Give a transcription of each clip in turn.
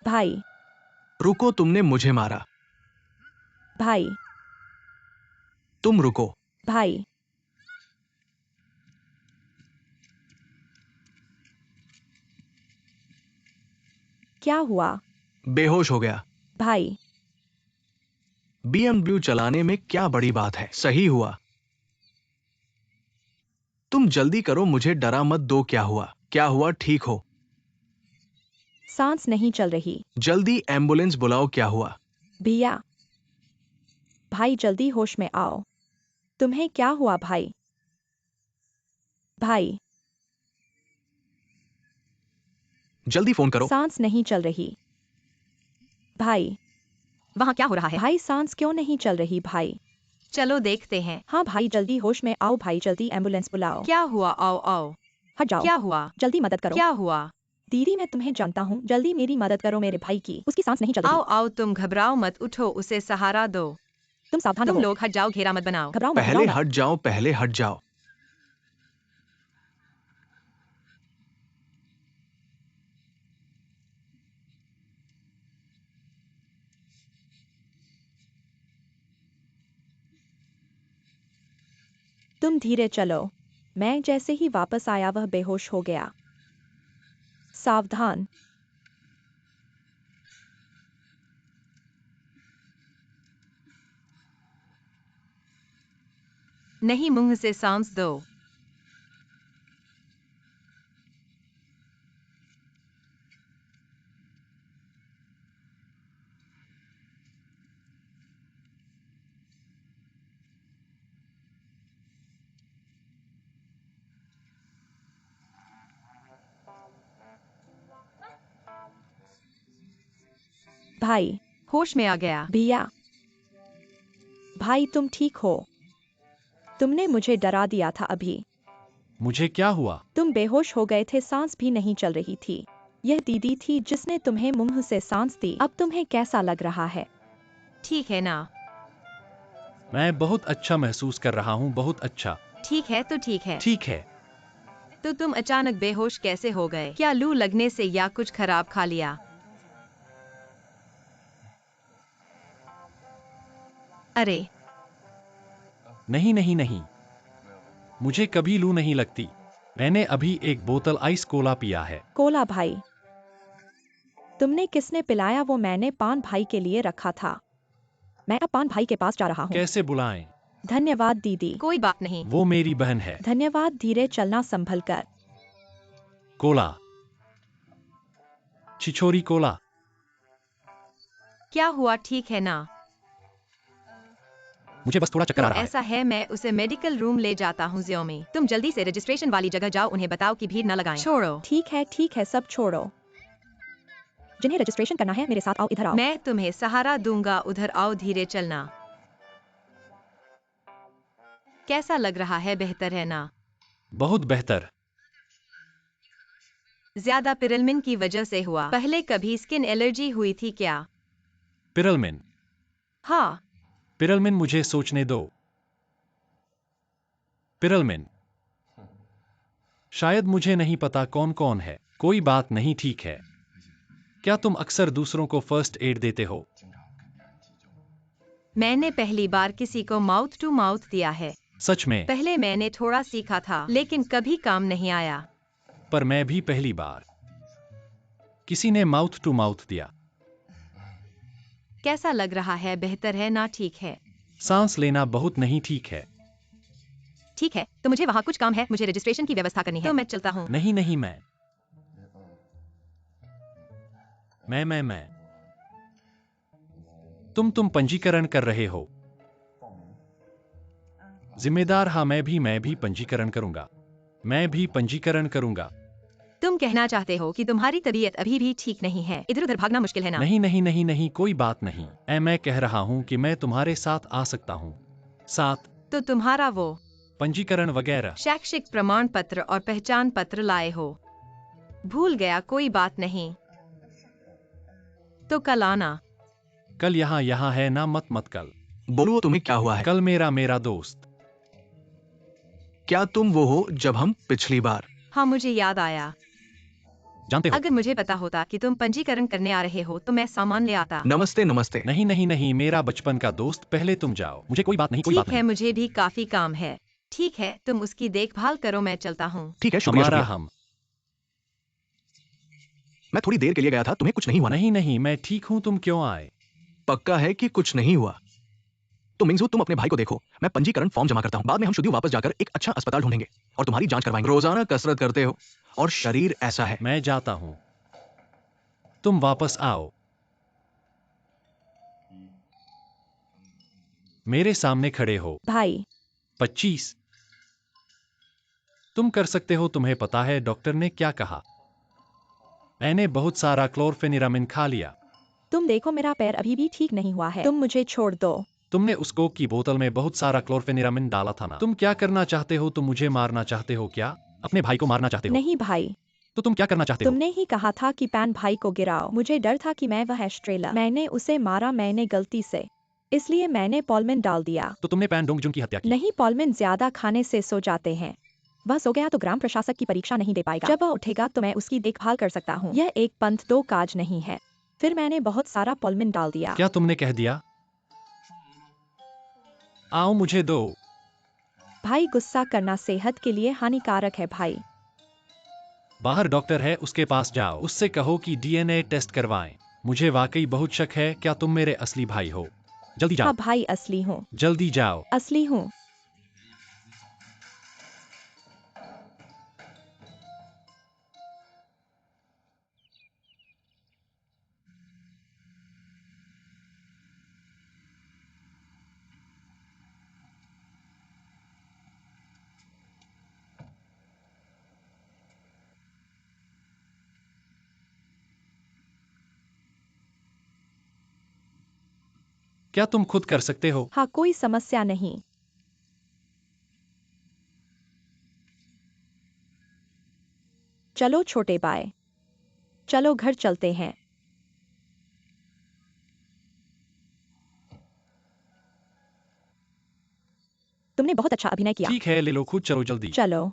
भाई। रुको, तुमने मुझे मारा। भाई। तुम रुको। भाई। क्या हुआ? बेहोश हो गया। भाई। BMW चलाने में क्या बड़ी बात है, सही हुआ। तुम जल्दी करो, मुझे डरा मत दो। क्या हुआ? क्या हुआ? ठीक हो? सांस नहीं चल रही। जल्दी एम्बुलेंस बुलाओ। क्या हुआ? भैया। भाई जल्दी होश में आओ। तुम्हें क्या हुआ भाई? भाई। जल्दी फोन करो। सांस नहीं चल रही। भाई। वहाँ क्या हो रहा है? भाई सांस क्यों नहीं चल रही भाई? चलो देखते हैं। हाँ भाई जल्दी होश में आओ भाई, जल्दी एम्बुलेंस बुलाओ। क्या हुआ? आओ आओ। हट जाओ। क्या हुआ? जल्दी मदद करो। क्या हुआ? दीदी मैं तुम्हें जानता हूँ, जल्दी मेरी मदद करो मेरे भाई की, उसकी सांस नहीं चल आओ रही। आओ, तुम घबराओ मत, उठो, उसे सहारा दो। तुम सावधान तुम रहो। लोग हट जाओ, घेरा मत बनाओ। घबराओ मत, पहले घबराओ मत। हट जाओ, पहले हट जाओ। तुम धीरे चलो। मैं जैसे ही वापस आया वह बेहोश हो गया। सावधान। नहीं, मुंह से सांस दो। भाई। होश में आ गया। भैया। भाई तुम ठीक हो? तुमने मुझे डरा दिया था अभी। मुझे क्या हुआ? तुम बेहोश हो गए थे, सांस भी नहीं चल रही थी। यह दीदी थी जिसने तुम्हें मुंह से सांस दी। अब तुम्हें कैसा लग रहा है? ठीक है ना? मैं बहुत अच्छा महसूस कर रहा हूँ, बहुत अच्छा। ठीक है तो ठीक है। ठीक है। तो तुम अचानक बेहोश कैसे हो गए? क्या लू लगने से या कुछ खराब खा लिया? अरे नहीं नहीं नहीं, मुझे कभी लू नहीं लगती। मैंने अभी एक बोतल आइस कोला पिया है। कोला भाई। तुमने किसने पिलाया वो? मैंने पान भाई के लिए रखा था। मैं अब पान भाई के पास जा रहा हूँ। कैसे बुलाएं? धन्यवाद दीदी। कोई बात नहीं। वो मेरी बहन है। धन्यवाद, धीरे चलना संभल कर। कोला। छिछोरी कोला। क्या हुआ? ठीक है ना? मुझे बस थोड़ा चक्कर तो आ रहा है। ऐसा है, मैं उसे मेडिकल रूम ले जाता हूँ। ज़ियोमी, तुम जल्दी से रजिस्ट्रेशन वाली जगह जाओ, उन्हें बताओ कि भीड़ न लगाएं। छोड़ो। ठीक है, सब छोड़ो। जिन्हें रजिस्ट्रेशन करना है मेरे साथ आओ, इधर आओ। मैं तुम्हें सहारा दूंगा, उधर आओ, धीरे चलना। कैसा लग रहा है? बेहतर है ना? बहुत बेहतर। ज्यादा पिरलमिन की वजह से हुआ। पहले कभी स्किन एलर्जी हुई थी क्या? पिरलमिन। हाँ। पिरलमिन, मुझे सोचने दो। पिरलमिन। शायद, मुझे नहीं पता कौन कौन है। कोई बात नहीं, ठीक है। क्या तुम अक्सर दूसरों को फर्स्ट एड देते हो? मैंने पहली बार किसी को माउथ टू माउथ दिया है। सच में? पहले मैंने थोड़ा सीखा था, लेकिन कभी काम नहीं आया। पर मैं भी पहली बार किसी ने माउथ टू माउथ दिया। कैसा लग रहा है? बेहतर है ना? ठीक है। सांस लेना बहुत नहीं ठीक है। ठीक है, तो मुझे वहाँ कुछ काम है, मुझे रजिस्ट्रेशन की व्यवस्था करनी है, तो मैं चलता हूँ। नहीं नहीं, मैं तुम पंजीकरण कर रहे हो? जिम्मेदार? हाँ, मैं भी पंजीकरण करूंगा। मैं भी पंजीकरण करूंगा। तुम कहना चाहते हो कि तुम्हारी तबीयत अभी भी ठीक नहीं है? इधर उधर भागना मुश्किल है ना? नहीं नहीं नहीं नहीं, कोई बात नहीं। मैं कह रहा हूँ कि मैं तुम्हारे साथ आ सकता हूँ। साथ तो तुम्हारा वो पंजीकरण वगैरह। शैक्षिक प्रमाण पत्र और पहचान पत्र लाए हो? भूल गया, कोई बात नहीं। तो कल आना। कल यहाँ है ना? मत कल। बोलो, तुम्हें क्या हुआ है? कल मेरा दोस्त। क्या तुम वो हो जब हम पिछली बार? हाँ, मुझे याद आया। जानते हो। अगर मुझे पता होता कि तुम पंजीकरण करने आ रहे हो तो मैं सामान ले आता। नमस्ते नमस्ते। नहीं नहीं नहीं, मेरा बचपन का दोस्त, पहले तुम जाओ, मुझे कोई बात नहीं, कोई बात ठीक है, नहीं। मुझे भी काफी काम है। ठीक है, तुम उसकी देखभाल करो, मैं चलता हूँ। ठीक है, शुक्रिया हमारा शुक्रिया। हम। मैं थोड़ी देर के लिए गया था, तुम्हें कुछ नहीं हुआ ना? नहीं नहीं, मैं ठीक हूँ, तुम क्यों आए? पक्का है कि कुछ नहीं हुआ? तो मिंगजू, तुम अपने भाई को देखो, मैं पंजीकरण फॉर्म जमा करता हूँ। बाद में हम शुद्धियों वापस जाकर एक अच्छा अस्पताल ढूंढेंगे और तुम्हारी जांच करवाएंगे। रोजाना कसरत करते हो और शरीर ऐसा है। मैं जाता हूँ, तुम वापस आओ। मेरे सामने खड़े हो। भाई 25। तुम कर सकते हो, तुम्हें पता है डॉक्टर ने क्या कहा? मैंने बहुत सारा क्लोरफेनिरामिन खा लिया। तुम देखो, मेरा पैर अभी भी ठीक नहीं हुआ है। तुम मुझे छोड़ दो। तुमने उस कोक की बोतल में बहुत सारा क्लोरफेनिरामिन डाला था ना? तुम क्या करना चाहते हो? तुम मुझे मारना चाहते हो क्या? अपने भाई को मारना चाहते हो? नहीं भाई, तो तुम क्या करना चाहते हो? तुमने ही कहा था कि पैन भाई को गिराओ। मुझे डर था कि मैं वह एस्ट्रेला, मैंने उसे मारा, मैंने गलती से, इसलिए मैंने पॉलमिन डाल दिया। तो तुमने पैन डोंगजुन की हत्या की? नहीं, पॉलमिन ज्यादा खाने से सो जाते हैं। वह सो गया तो ग्राम प्रशासक की परीक्षा नहीं दे पाएगा। जब वह उठेगा तो मैं उसकी देखभाल कर सकता हूँ। यह एक पंथ दो काज नहीं है। फिर मैंने बहुत सारा पॉलमिन डाल दिया। क्या तुमने कह दिया? आओ, मुझे दो। भाई, गुस्सा करना सेहत के लिए हानिकारक है भाई। बाहर डॉक्टर है, उसके पास जाओ, उससे कहो कि डीएनए टेस्ट करवाएं। मुझे वाकई बहुत शक है, क्या तुम मेरे असली भाई हो? जल्दी हाँ जाओ, भाई, असली हूँ, जल्दी जाओ। असली हूँ। क्या तुम खुद कर सकते हो? हाँ, कोई समस्या नहीं। चलो छोटे बाय, चलो घर चलते हैं। तुमने बहुत अच्छा अभिनय किया। ठीक है, ले लो खुद, चलो जल्दी। चलो।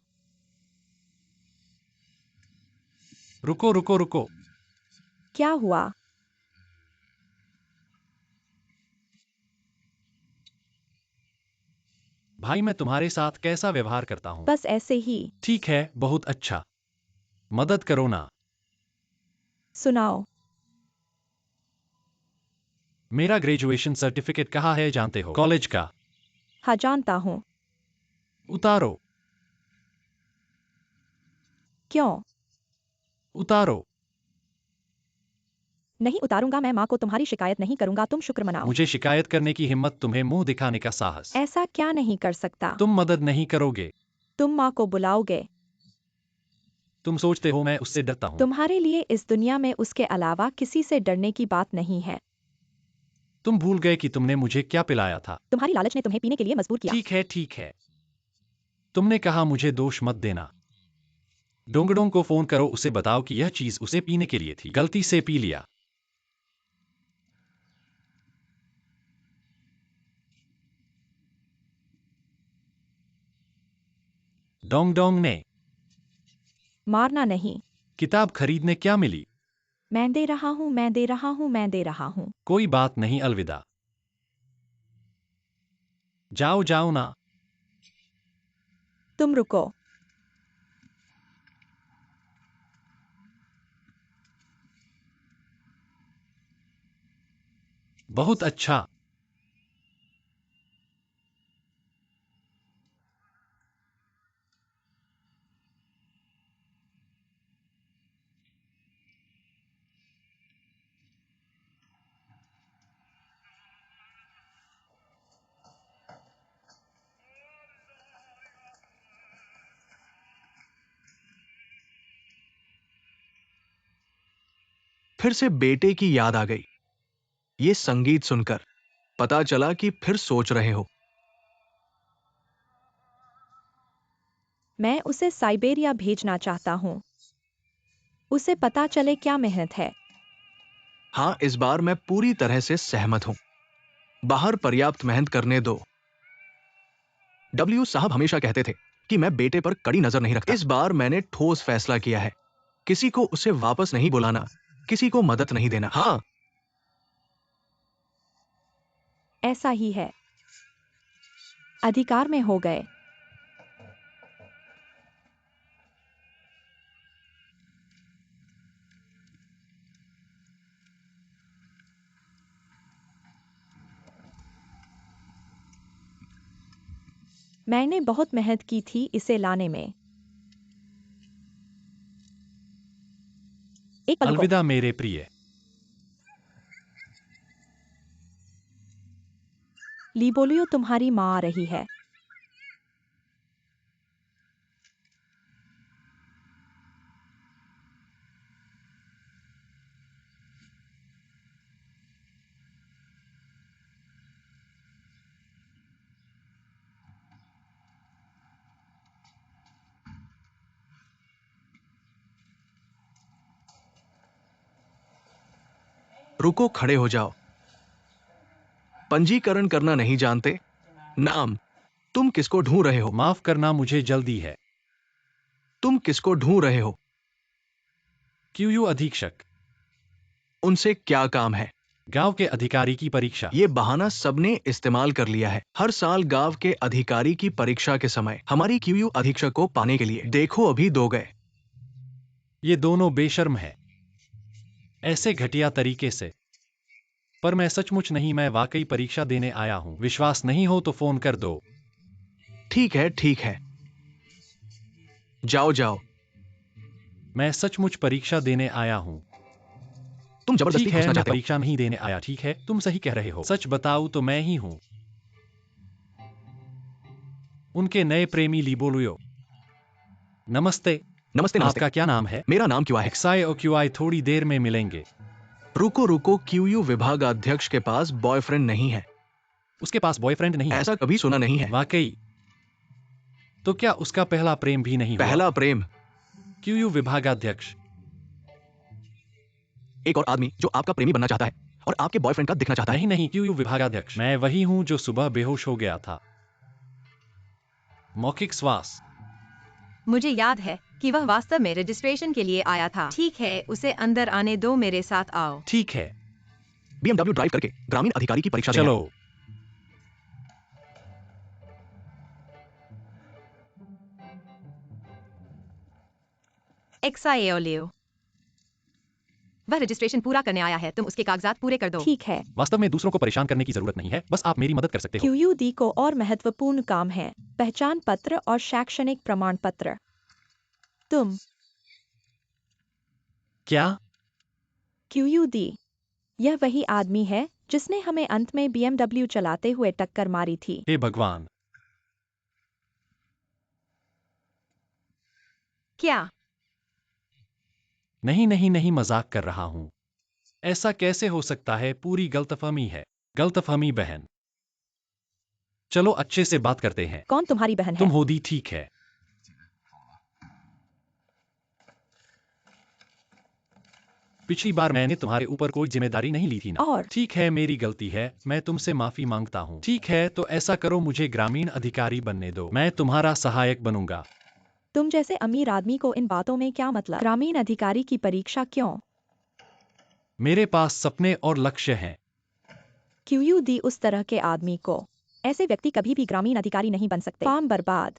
रुको रुको रुको। क्या हुआ? भाई, मैं तुम्हारे साथ कैसा व्यवहार करता हूँ? बस ऐसे ही। ठीक है, बहुत अच्छा। मदद करो ना। सुनाओ। मेरा ग्रेजुएशन सर्टिफिकेट कहाँ है, जानते हो? कॉलेज का। हाँ, जानता हूँ। उतारो। क्यों? उतारो। नहीं उतारूंगा, मैं माँ को तुम्हारी शिकायत नहीं करूंगा, तुम शुक्र मनाओ। मुझे शिकायत करने की हिम्मत, तुम्हें मुंह दिखाने का साहस। ऐसा क्या नहीं कर सकता? तुम मदद नहीं करोगे। तुम माँ को बुलाओगे। तुम सोचते हो मैं उससे डरता हूँ? तुम्हारे लिए इस दुनिया में उसके अलावा किसी से डरने की बात नहीं है। तुम भूल गए कि तुमने मुझे क्या पिलाया था? तुम्हारी लालच ने तुम्हें पीने के लिए मजबूर किया। ठीक है ठीक है। तुमने कहा मुझे दोष मत देना। डोंगडोंग को फोन करो, उसे बताओ कि यह चीज उसे पीने के लिए थी, गलती से पी लिया। डोंगडोंग ने मारना नहीं। किताब खरीदने क्या मिली? मैं दे रहा हूँ, मैं दे रहा हूँ, मैं दे रहा हूँ। कोई बात नहीं, अलविदा। जाओ जाओ ना। तुम रुको। बहुत अच्छा। फिर से बेटे की याद आ गई। ये संगीत सुनकर पता चला कि फिर सोच रहे हो। मैं उसे साइबेरिया भेजना चाहता हूँ। उसे पता चले क्या मेहनत है। हाँ, इस बार मैं पूरी तरह से सहमत हूं। बाहर पर्याप्त मेहनत करने दो। डब्ल्यू साहब हमेशा कहते थे कि मैं बेटे पर कड़ी नजर नहीं रखता। इस बार मैंने ठोस फैसला किया है किसी को उसे वापस नहीं बुलाना, किसी को मदद नहीं देना। हाँ, ऐसा ही है। अधिकार में हो गए। मैंने बहुत मेहनत की थी इसे लाने में। एक पल को। अलविदा मेरे प्रिय। लिबोलियो, तुम्हारी माँ आ रही है। रुको, खड़े हो जाओ। पंजीकरण करना नहीं जानते? नाम। तुम किसको ढूंढ रहे हो? माफ करना, मुझे जल्दी है। तुम किसको ढूंढ रहे हो? क्यूयू अधीक्षक। उनसे क्या काम है? गांव के अधिकारी की परीक्षा। ये बहाना सबने इस्तेमाल कर लिया है। हर साल गांव के अधिकारी की परीक्षा के समय हमारी क्यूयू अधीक्षक को पाने के लिए देखो अभी 2 गए। ये दोनों बेशर्म है, ऐसे घटिया तरीके से। पर मैं सचमुच नहीं, मैं वाकई परीक्षा देने आया हूं। विश्वास नहीं हो तो फोन कर दो। ठीक है, ठीक है। जाओ जाओ। मैं सचमुच परीक्षा देने आया हूं। तुम जबरदस्ती ठीक है, घुसना मैं चाहते हो। परीक्षा नहीं देने आया। ठीक है, तुम सही कह रहे हो। सच बताऊं तो मैं ही हूं, उनके नए प्रेमी लिबोलियो। नमस्ते। नमस्ते, नमस्ते। आपका क्या नाम है? मेरा नाम क्यों है? एक्साई और क्यूआई थोड़ी देर में मिलेंगे। रुको रुको, क्यूयू विभागाध्यक्ष के पास बॉयफ्रेंड नहीं है। उसके पास बॉयफ्रेंड नहीं है? ऐसा कभी सुना नहीं है। वाकई? तो क्या उसका पहला प्रेम भी नहीं हुआ? पहला प्रेम? क्यूयू विभागाध्यक्ष। एक और आदमी जो आपका प्रेमी बनना चाहता है और आपके बॉयफ्रेंड का दिखना चाहता है। नहीं नहीं, क्यूयू विभागाध्यक्ष। मैं वही हूं जो सुबह बेहोश हो गया था। मौखिक श्वास। मुझे याद है कि वह वास्तव में रजिस्ट्रेशन के लिए आया था। ठीक है, उसे अंदर आने दो, मेरे साथ आओ। ठीक है, BMW ड्राइव करके ग्रामीण अधिकारी की परीक्षा देना। चलो। एक्साएओलियो, वह रजिस्ट्रेशन पूरा करने आया है, तुम उसके कागजात पूरे कर दो। ठीक है। वास्तव में दूसरों को परेशान करने की जरूरत नहीं है, बस आप मेरी मदद कर सकते हो। क्यूयूडी को और महत्वपूर्ण काम है, पहचान पत्र और शैक्षणिक प्रमाण पत्र। तुम क्या? क्यूयूडी, यह वही आदमी है जिसने हमें अंत में BMW चलाते हुए टक्कर मारी थी। हे भगवान! क्या? नहीं नहीं नहीं, मजाक कर रहा हूं। ऐसा कैसे हो सकता है? पूरी गलतफहमी है। गलतफहमी बहन। चलो अच्छे से बात करते हैं। कौन तुम्हारी बहन है? तुम हो दी, ठीक है। पिछली बार मैंने तुम्हारे ऊपर कोई जिम्मेदारी नहीं ली थी ना? और? ठीक है, मेरी गलती है, मैं तुमसे माफी मांगता हूँ। ठीक है, तो ऐसा करो, मुझे ग्रामीण अधिकारी बनने दो, मैं तुम्हारा सहायक बनूंगा। तुम जैसे अमीर आदमी को इन बातों में क्या मतलब? ग्रामीण अधिकारी की परीक्षा क्यों? मेरे पास सपने और लक्ष्य हैं। क्यूयूडी उस तरह के आदमी को, ऐसे व्यक्ति कभी भी ग्रामीण अधिकारी नहीं बन सकते। फार्म बर्बाद।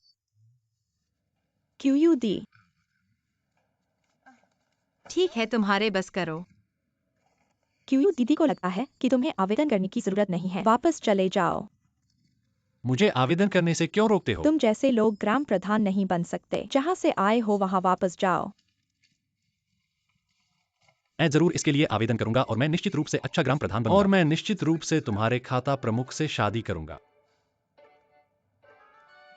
क्यूयूडी, ठीक है, तुम्हारे बस करो। क्यूयू दीदी को लगता है कि तुम्हें आवेदन करने की जरूरत नहीं है। वापस चले जाओ। मुझे आवेदन करने से क्यों रोकते हो? तुम जैसे लोग ग्राम प्रधान नहीं बन सकते। जहाँ से आए हो वहाँ वापस जाओ। मैं जरूर इसके लिए आवेदन करूंगा और मैं निश्चित रूप से अच्छा ग्राम प्रधान बनूंगा। और मैं निश्चित रूप से तुम्हारे खाता प्रमुख से शादी करूंगा।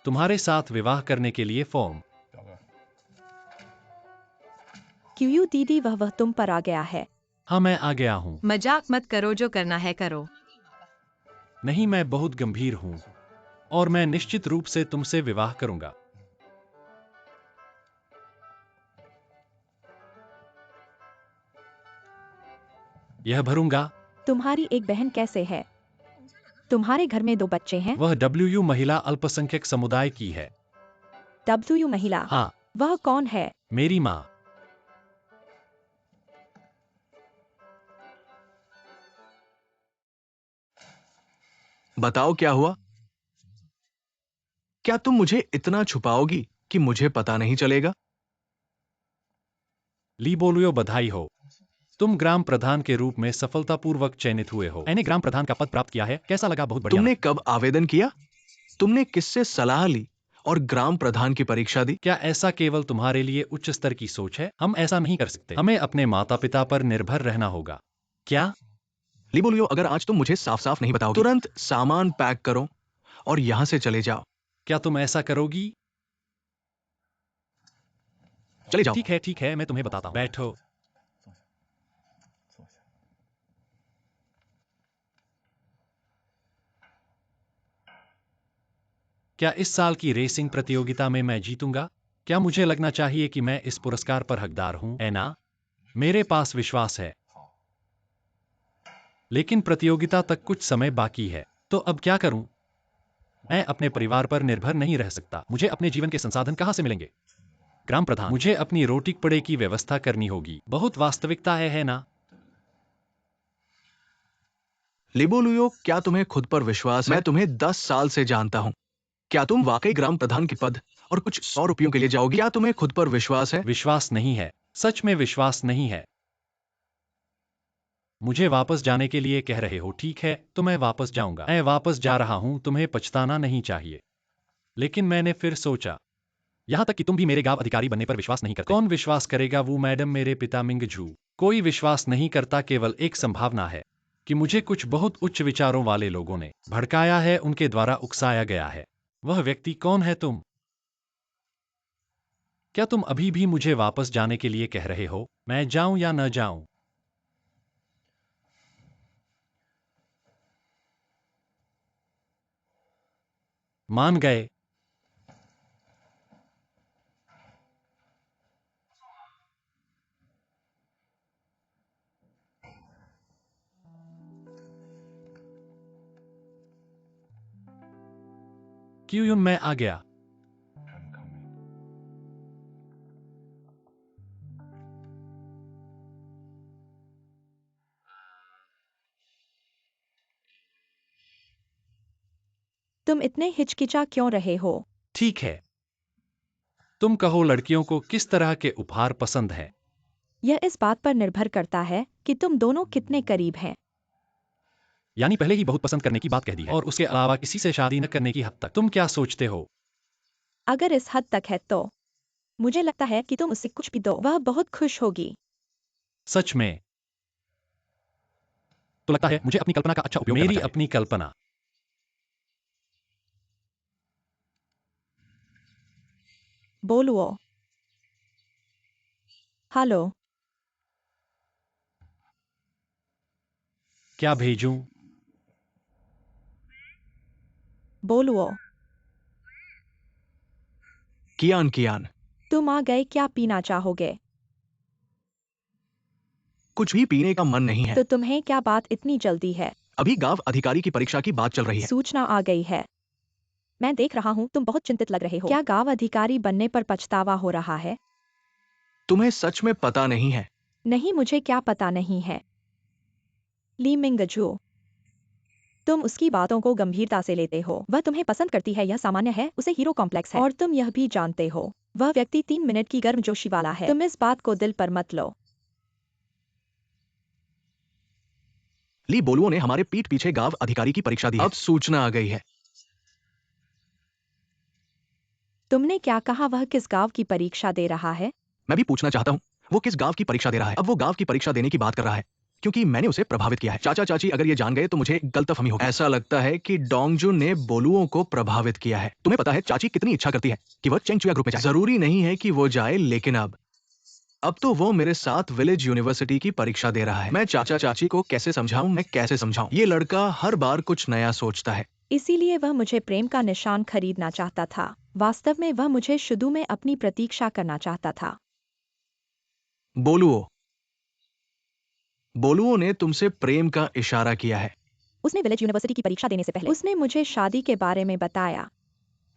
तुम्हारे साथ विवाह करने के लिए फॉर्म। क्यूयू दीदी, वह तुम पर आ गया है। हाँ, मैं आ गया हूँ। मजाक मत करो, जो करना है करो। नहीं, मैं बहुत गंभीर हूँ और मैं निश्चित रूप से तुमसे विवाह करूंगा। यह भरूंगा। तुम्हारी एक बहन कैसे है? तुम्हारे घर में 2 बच्चे हैं। वह WU महिला अल्पसंख्यक समुदाय की है। WU महिला? हाँ, वह कौन है? मेरी माँ। बताओ क्या हुआ? क्या तुम मुझे इतना छुपाओगी कि मुझे पता नहीं चलेगा? ली बोलुयो, बधाई हो, तुम ग्राम प्रधान के रूप में सफलतापूर्वक चयनित हुए हो। मैंने ग्राम प्रधान का पद प्राप्त किया है, कैसा लगा? बहुत बढ़िया तुमने लगा। कब आवेदन किया? तुमने किससे सलाह ली और ग्राम प्रधान की परीक्षा दी? क्या ऐसा केवल तुम्हारे लिए उच्च स्तर की सोच है? हम ऐसा नहीं कर सकते, हमें अपने माता पिता पर निर्भर रहना होगा। क्या? लिबोलियो, अगर आज तुम मुझे साफ साफ नहीं बताओगे, तुरंत सामान पैक करो और यहां से चले जाओ। क्या तुम ऐसा करोगी? चले जाओ। ठीक है, मैं तुम्हें बताता हूँ। बैठो। क्या इस साल की रेसिंग प्रतियोगिता में मैं जीतूंगा? क्या मुझे लगना चाहिए कि मैं इस पुरस्कार पर हकदार हूं, है ना? मेरे पास विश्वास है। लेकिन प्रतियोगिता तक कुछ समय बाकी है, तो अब क्या करूं? मैं अपने परिवार पर निर्भर नहीं रह सकता। मुझे अपने जीवन के संसाधन कहां से मिलेंगे? ग्राम प्रधान, मुझे अपनी रोटी कपड़े की व्यवस्था करनी होगी। बहुत वास्तविकता है ना? लिबोलियो, क्या तुम्हें खुद पर विश्वास है? मैं तुम्हें 10 साल से जानता हूं। क्या तुम वाकई ग्राम प्रधान के पद और कुछ 100 रुपयों के लिए जाओगी? क्या तुम्हें खुद पर विश्वास है? विश्वास नहीं है, सच में विश्वास नहीं है। मुझे वापस जाने के लिए कह रहे हो, ठीक है, तो मैं वापस जाऊंगा। मैं वापस जा रहा हूं, तुम्हें पछताना नहीं चाहिए। लेकिन मैंने फिर सोचा, यहां तक कि तुम भी मेरे गांव अधिकारी बनने पर विश्वास नहीं करते। कौन विश्वास करेगा? वो मैडम, मेरे पिता मिंगझू। कोई विश्वास नहीं करता। केवल एक संभावना है कि मुझे कुछ बहुत उच्च विचारों वाले लोगों ने भड़काया है, उनके द्वारा उकसाया गया है। वह व्यक्ति कौन है? तुम। क्या तुम अभी भी मुझे वापस जाने के लिए कह रहे हो? मैं जाऊं या न जाऊं? मान गए। क्यों? मैं आ गया। तुम इतने हिचकिचा क्यों रहे हो? ठीक है, तुम कहो, लड़कियों को किस तरह के उपहार पसंद है? यह इस बात पर निर्भर करता है कि तुम दोनों कितने करीब हैं। यानी पहले ही बहुत पसंद करने की बात कह दी है, और उसके अलावा किसी से शादी न करने की हद तक। तुम क्या सोचते हो? अगर इस हद तक है तो मुझे लगता है कि तुम उसे कुछ भी दो, वह बहुत खुश होगी। सच में? तो लगता है मुझे अपनी कल्पना का अच्छा उपयोग करना मेरी चाहिए। अपनी कल्पना। बोलुओ। हेलो। क्या भेजूं? बोलुओ। कियान, कियान, तुम आ गए, क्या पीना चाहोगे? कुछ भी पीने का मन नहीं है। तो तुम्हें क्या बात इतनी जल्दी है? अभी गांव अधिकारी की परीक्षा की बात चल रही है। सूचना आ गई है। मैं देख रहा हूँ, तुम बहुत चिंतित लग रहे हो। क्या गांव अधिकारी बनने पर पछतावा हो रहा है? तुम्हें सच में पता नहीं है? नहीं, मुझे क्या पता नहीं है। ली मिंगजू, तुम उसकी बातों को गंभीरता से लेते हो। वह तुम्हें पसंद करती है, यह सामान्य है, उसे हीरो कॉम्प्लेक्स है। और तुम यह भी जानते हो, वह व्यक्ति 3 मिनट की गर्मजोशी वाला है। तुम इस बात को दिल पर मत लो। ली बोलुओ ने हमारे पीठ पीछे गांव अधिकारी की परीक्षा दी है। अब सूचना आ गई है। तुमने क्या कहा? वह किस गांव की परीक्षा दे रहा है? मैं भी पूछना चाहता हूँ, वो किस गांव की परीक्षा दे रहा है? अब वो गांव की परीक्षा देने की बात कर रहा है क्योंकि मैंने उसे प्रभावित किया है। चाचा चाची अगर ये जान गए तो मुझे गलतफहमी होगी। ऐसा लगता है कि डोंगजुन ने बोलुओं को प्रभावित किया है। तुम्हें पता है चाची कितनी इच्छा करती है कि वह चेंगचुया ग्रुप में जाए। जरूरी नहीं है कि वो जाए, लेकिन अब तो वो मेरे साथ विलेज यूनिवर्सिटी की परीक्षा दे रहा है। मैं चाचा चाची को कैसे समझाऊं? मैं कैसे समझाऊं? ये लड़का हर बार कुछ नया सोचता है। इसीलिए वह मुझे प्रेम का निशान खरीदना चाहता था। वास्तव में वह मुझे शुरू में अपनी प्रतीक्षा करना चाहता था। बोलुओ, बोलुओ ने तुमसे प्रेम का इशारा किया है। उसने विलेज यूनिवर्सिटी की परीक्षा देने से पहले उसने मुझे शादी के बारे में बताया।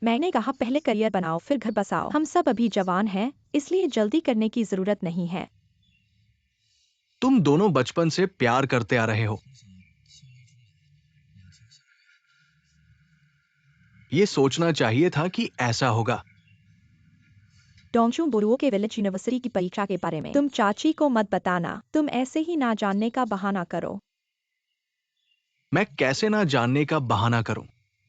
मैंने कहा, पहले करियर बनाओ, फिर घर बसाओ। हम सब अभी जवान हैं, इसलिए जल्दी करने की जरूरत नहीं है। तुम दोनों बचपन से प्यार करते आ रहे हो। ये सोचना चाहिए था कि ऐसा होगा। डोंगजू बोलुओ के विलेज यूनिवर्सिटी की परीक्षा के बारे में तुम चाची को मत बताना। तुम ऐसे ही ना जानने का बहाना करो। मैं कैसे ना जानने का बहाना करूं?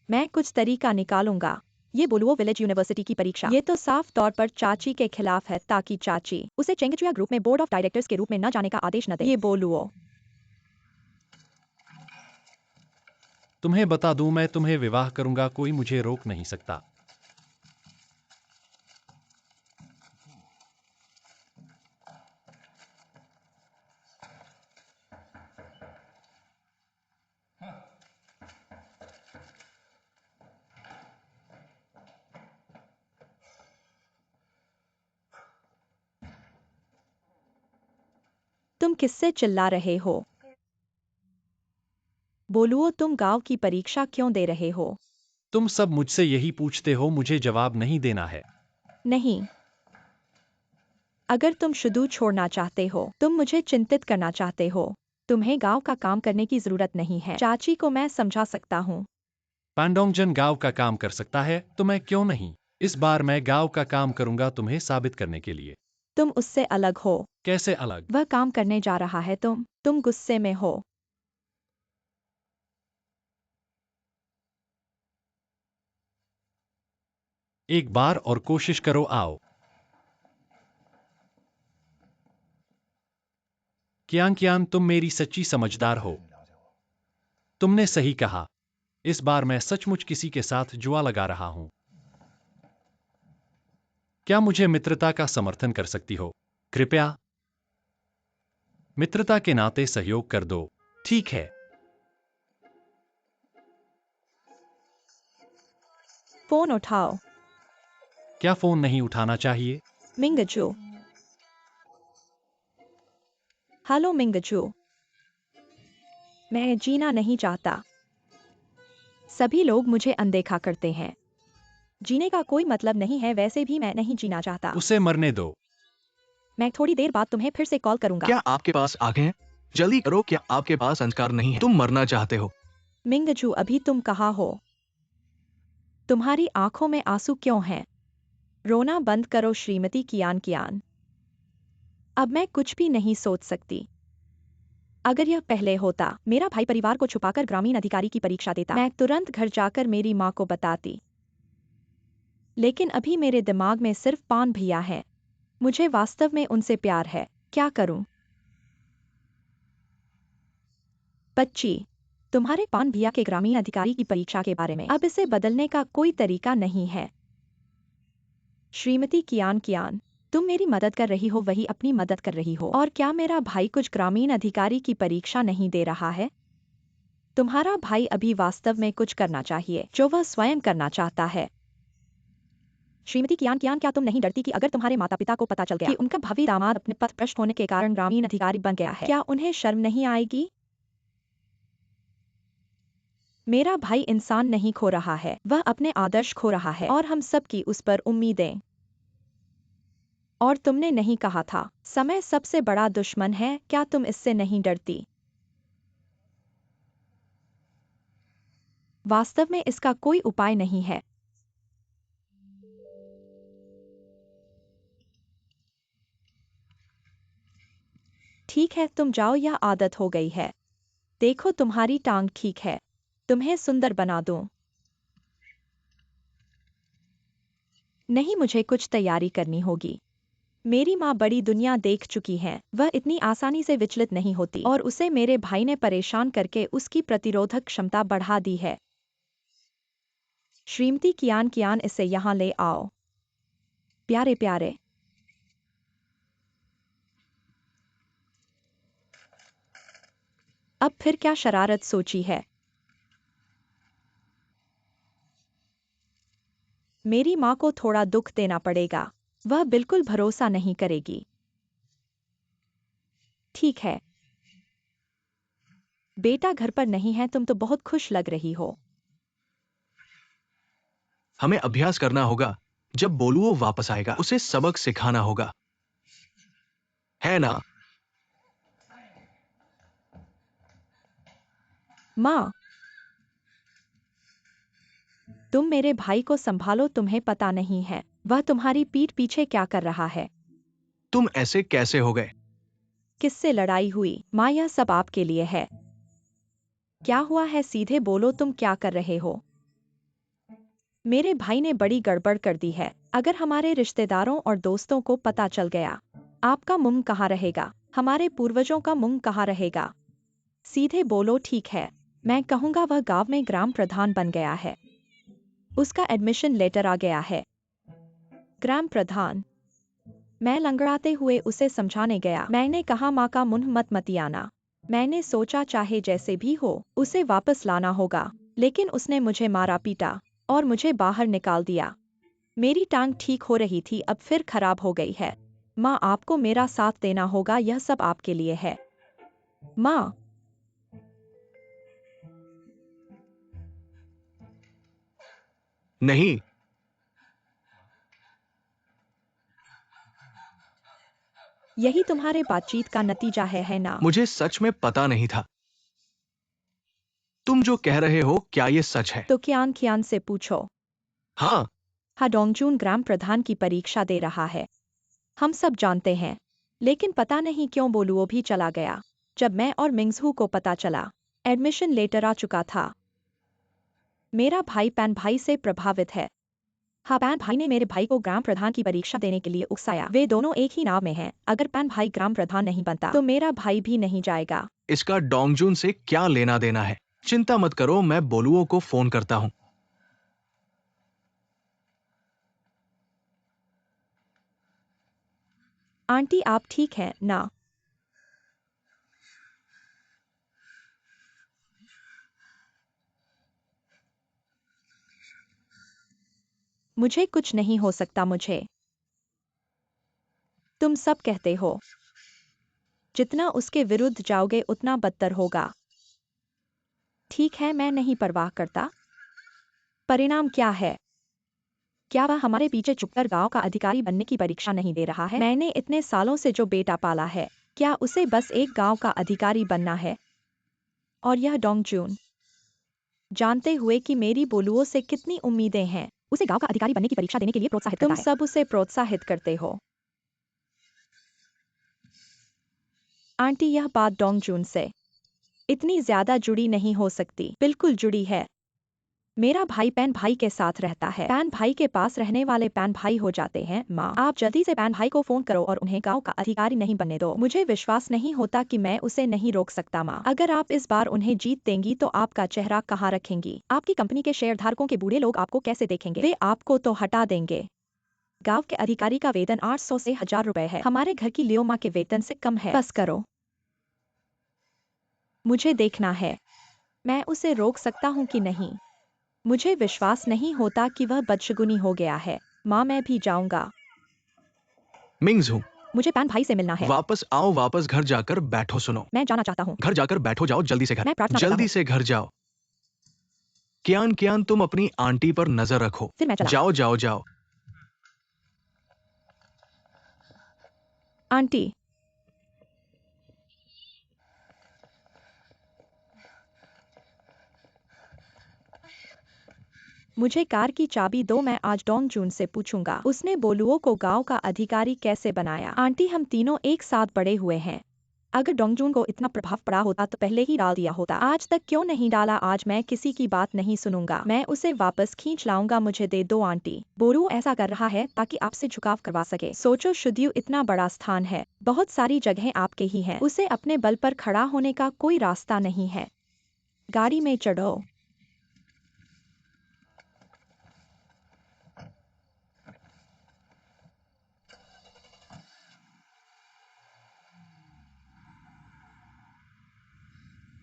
मैं कुछ तरीका निकालूंगा। ये बोलुओ विलेज यूनिवर्सिटी की परीक्षा ये तो साफ तौर पर चाची के खिलाफ है, ताकि चाची उसे चेंगचुया ग्रुप में बोर्ड ऑफ डायरेक्टर्स के रूप में न जाने का आदेश न दे। ये बोलुओ। तुम्हें बता दूं, मैं तुम्हें विवाह करूंगा, कोई मुझे रोक नहीं सकता। तुम किससे चिल्ला रहे हो? बोलुओ, तुम गांव की परीक्षा क्यों दे रहे हो? तुम सब मुझसे यही पूछते हो, मुझे जवाब नहीं देना है। नहीं, अगर तुम शुद्ध छोड़ना चाहते हो, तुम मुझे चिंतित करना चाहते हो, तुम्हें गांव का काम करने की जरूरत नहीं है। चाची को मैं समझा सकता हूँ। पांडोंगजन गांव का काम कर सकता है, तो मैं क्यों नहीं? इस बार मैं गांव का काम करूंगा, तुम्हें साबित करने के लिए। तुम उससे अलग हो। कैसे अलग? वह काम करने जा रहा है। तुम गुस्से में हो। एक बार और कोशिश करो, आओ। कियान, तुम मेरी सच्ची समझदार हो। तुमने सही कहा। इस बार मैं सचमुच किसी के साथ जुआ लगा रहा हूं। क्या मुझे मित्रता का समर्थन कर सकती हो? कृपया मित्रता के नाते सहयोग कर दो। ठीक है। फोन उठाओ। क्या फोन नहीं उठाना चाहिए? मिंगजू। हेलो मिंगजू। मैं जीना नहीं चाहता। सभी लोग मुझे अनदेखा करते हैं। जीने का कोई मतलब नहीं है, वैसे भी मैं नहीं जीना चाहता। उसे मरने दो। मैं थोड़ी देर बाद तुम्हें फिर से कॉल करूंगा। क्या आपके पास आंखें हैं? जल्दी करो, क्या आपके पास संस्कार नहीं है? तुम मरना चाहते हो। मिंगजू, अभी तुम कहाँ हो? तुम्हारी आंखों में आंसू क्यों हैं? रोना बंद करो श्रीमती कियान। अब मैं कुछ भी नहीं सोच सकती। अगर यह पहले होता, मेरा भाई परिवार को छुपाकर ग्रामीण अधिकारी की परीक्षा देता, मैं तुरंत घर जाकर मेरी माँ को बताती। लेकिन अभी मेरे दिमाग में सिर्फ पान भैया है। मुझे वास्तव में उनसे प्यार है। क्या करूं? बच्ची, तुम्हारे पान भैया के ग्रामीण अधिकारी की परीक्षा के बारे में अब इसे बदलने का कोई तरीका नहीं है। श्रीमती कियान, तुम मेरी मदद कर रही हो, वही अपनी मदद कर रही हो। और क्या मेरा भाई कुछ ग्रामीण अधिकारी की परीक्षा नहीं दे रहा है? तुम्हारा भाई अभी वास्तव में कुछ करना चाहिए जो वह स्वयं करना चाहता है। श्रीमती कियान, क्या तुम नहीं डरती कि अगर तुम्हारे माता पिता को पता चल गया कि उनका भावी दामाद अपने पथ भ्रष्ट होने के कारण ग्रामीण अधिकारी बन गया है, क्या उन्हें शर्म नहीं आएगी? मेरा भाई इंसान नहीं खो रहा है, वह अपने आदर्श खो रहा है और हम सब की उस पर उम्मीदें। और तुमने नहीं कहा था, समय सबसे बड़ा दुश्मन है? क्या तुम इससे नहीं डरती? वास्तव में इसका कोई उपाय नहीं है। ठीक है, तुम जाओ, यह आदत हो गई है। देखो, तुम्हारी टांग ठीक है। तुम्हें सुंदर बना दूं। नहीं, मुझे कुछ तैयारी करनी होगी। मेरी माँ बड़ी दुनिया देख चुकी है, वह इतनी आसानी से विचलित नहीं होती और उसे मेरे भाई ने परेशान करके उसकी प्रतिरोधक क्षमता बढ़ा दी है। श्रीमती कियान, इसे यहाँ ले आओ। प्यारे प्यारे। अब फिर क्या शरारत सोची है? मेरी माँ को थोड़ा दुख देना पड़ेगा। वह बिल्कुल भरोसा नहीं करेगी। ठीक है। बेटा घर पर नहीं है, तुम तो बहुत खुश लग रही हो। हमें अभ्यास करना होगा। जब बोलुओ वापस आएगा, उसे सबक सिखाना होगा, है ना? माँ, तुम मेरे भाई को संभालो, तुम्हें पता नहीं है वह तुम्हारी पीठ पीछे क्या कर रहा है। तुम ऐसे कैसे हो गए? किससे लड़ाई हुई? माँ, यह सब आपके लिए है। क्या हुआ है, सीधे बोलो, तुम क्या कर रहे हो? मेरे भाई ने बड़ी गड़बड़ कर दी है। अगर हमारे रिश्तेदारों और दोस्तों को पता चल गया, आपका मुंह कहाँ रहेगा? हमारे पूर्वजों का मुंह कहाँ रहेगा? सीधे बोलो। ठीक है, मैं कहूँगा वह गांव में ग्राम प्रधान बन गया है। उसका एडमिशन लेटर आ गया है। ग्राम प्रधान? मैं लंगड़ाते हुए उसे समझाने गया। मैंने कहा माँ का मुंह मत मतियाना। मैंने सोचा चाहे जैसे भी हो उसे वापस लाना होगा, लेकिन उसने मुझे मारा पीटा और मुझे बाहर निकाल दिया। मेरी टांग ठीक हो रही थी, अब फिर खराब हो गई है। माँ, आपको मेरा साथ देना होगा, यह सब आपके लिए है। माँ, नहीं, यही तुम्हारे बातचीत का नतीजा है ना? मुझे सच में पता नहीं था। तुम जो कह रहे हो क्या ये सच है? तो कियान कियान से पूछो। हाँ। हाँ, डोंगजून ग्राम प्रधान की परीक्षा दे रहा है, हम सब जानते हैं। लेकिन पता नहीं क्यों बोलुओ भी चला गया। जब मैं और मिंगजू को पता चला, एडमिशन लेटर आ चुका था। मेरा भाई पैन भाई से प्रभावित है। हाँ, पैन भाई ने मेरे भाई को ग्राम प्रधान की परीक्षा देने के लिए उकसाया। वे दोनों एक ही नाव में हैं। अगर पैन भाई ग्राम प्रधान नहीं बनता तो मेरा भाई भी नहीं जाएगा। इसका डोंगजून से क्या लेना देना है? चिंता मत करो, मैं बोलुओ को फोन करता हूँ। आंटी, आप ठीक हैं ना? मुझे कुछ नहीं हो सकता। मुझे तुम सब कहते हो, जितना उसके विरुद्ध जाओगे उतना बदतर होगा। ठीक है, मैं नहीं परवाह करता। परिणाम क्या है? क्या वह हमारे पीछे छुपकर गांव का अधिकारी बनने की परीक्षा नहीं दे रहा है? मैंने इतने सालों से जो बेटा पाला है, क्या उसे बस एक गांव का अधिकारी बनना है? और यह डोंगजून, जानते हुए कि मेरी बोलुओं से कितनी उम्मीदें हैं, उसे गांव का अधिकारी बनने की परीक्षा देने के लिए प्रोत्साहित करता है। तुम सब उसे प्रोत्साहित करते हो। आंटी, यह बात डोंगजून से इतनी ज्यादा जुड़ी नहीं हो सकती। बिल्कुल जुड़ी है। मेरा भाई पैन भाई के साथ रहता है। पैन भाई के पास रहने वाले पैन भाई हो जाते हैं। माँ, आप जल्दी से पैन भाई को फोन करो और उन्हें गांव का अधिकारी नहीं बनने दो। मुझे विश्वास नहीं होता कि मैं उसे नहीं रोक सकता। माँ, अगर आप इस बार उन्हें जीत देंगी तो आपका चेहरा कहाँ रखेंगी? आपकी कंपनी के शेयरधारकों के बूढ़े लोग आपको कैसे देखेंगे? वे आपको तो हटा देंगे। गांव के अधिकारी का वेतन 800 से 1000 रुपए है। हमारे घर की लियोमा के वेतन से कम है। बस करो, मुझे देखना है मैं उसे रोक सकता हूँ कि नहीं। मुझे विश्वास नहीं होता कि वह बदशगुनी हो गया है। माँ, मैं भी जाऊंगा। मिंगजू, मुझे पैन भाई से मिलना है। वापस आओ, वापस घर जाकर बैठो। सुनो, मैं जाना चाहता हूँ। घर जाकर बैठो, जाओ जल्दी से घर। मैं प्रार्थना करता जल्दी हूँ। से घर जाओ। कियान, कियान, तुम अपनी आंटी पर नजर रखो। फिर मैं चला। जाओ जाओ जाओ। आंटी, मुझे कार की चाबी दो, मैं आज डोंगजून से पूछूंगा उसने बोलुओ को गांव का अधिकारी कैसे बनाया। आंटी, हम तीनों एक साथ बड़े हुए हैं। अगर डोंगजून को इतना प्रभाव पड़ा होता तो पहले ही डाल दिया होता। आज तक क्यों नहीं डाला? आज मैं किसी की बात नहीं सुनूंगा। मैं उसे वापस खींच लाऊंगा। मुझे दे दो आंटी। बोरू ऐसा कर रहा है ताकि आपसे झुकाव करवा सके। सोचो शुद्यू, इतना बड़ा स्थान है, बहुत सारी जगहें आपके ही हैं। उसे अपने बल पर खड़ा होने का कोई रास्ता नहीं है। गाड़ी में चढ़ो।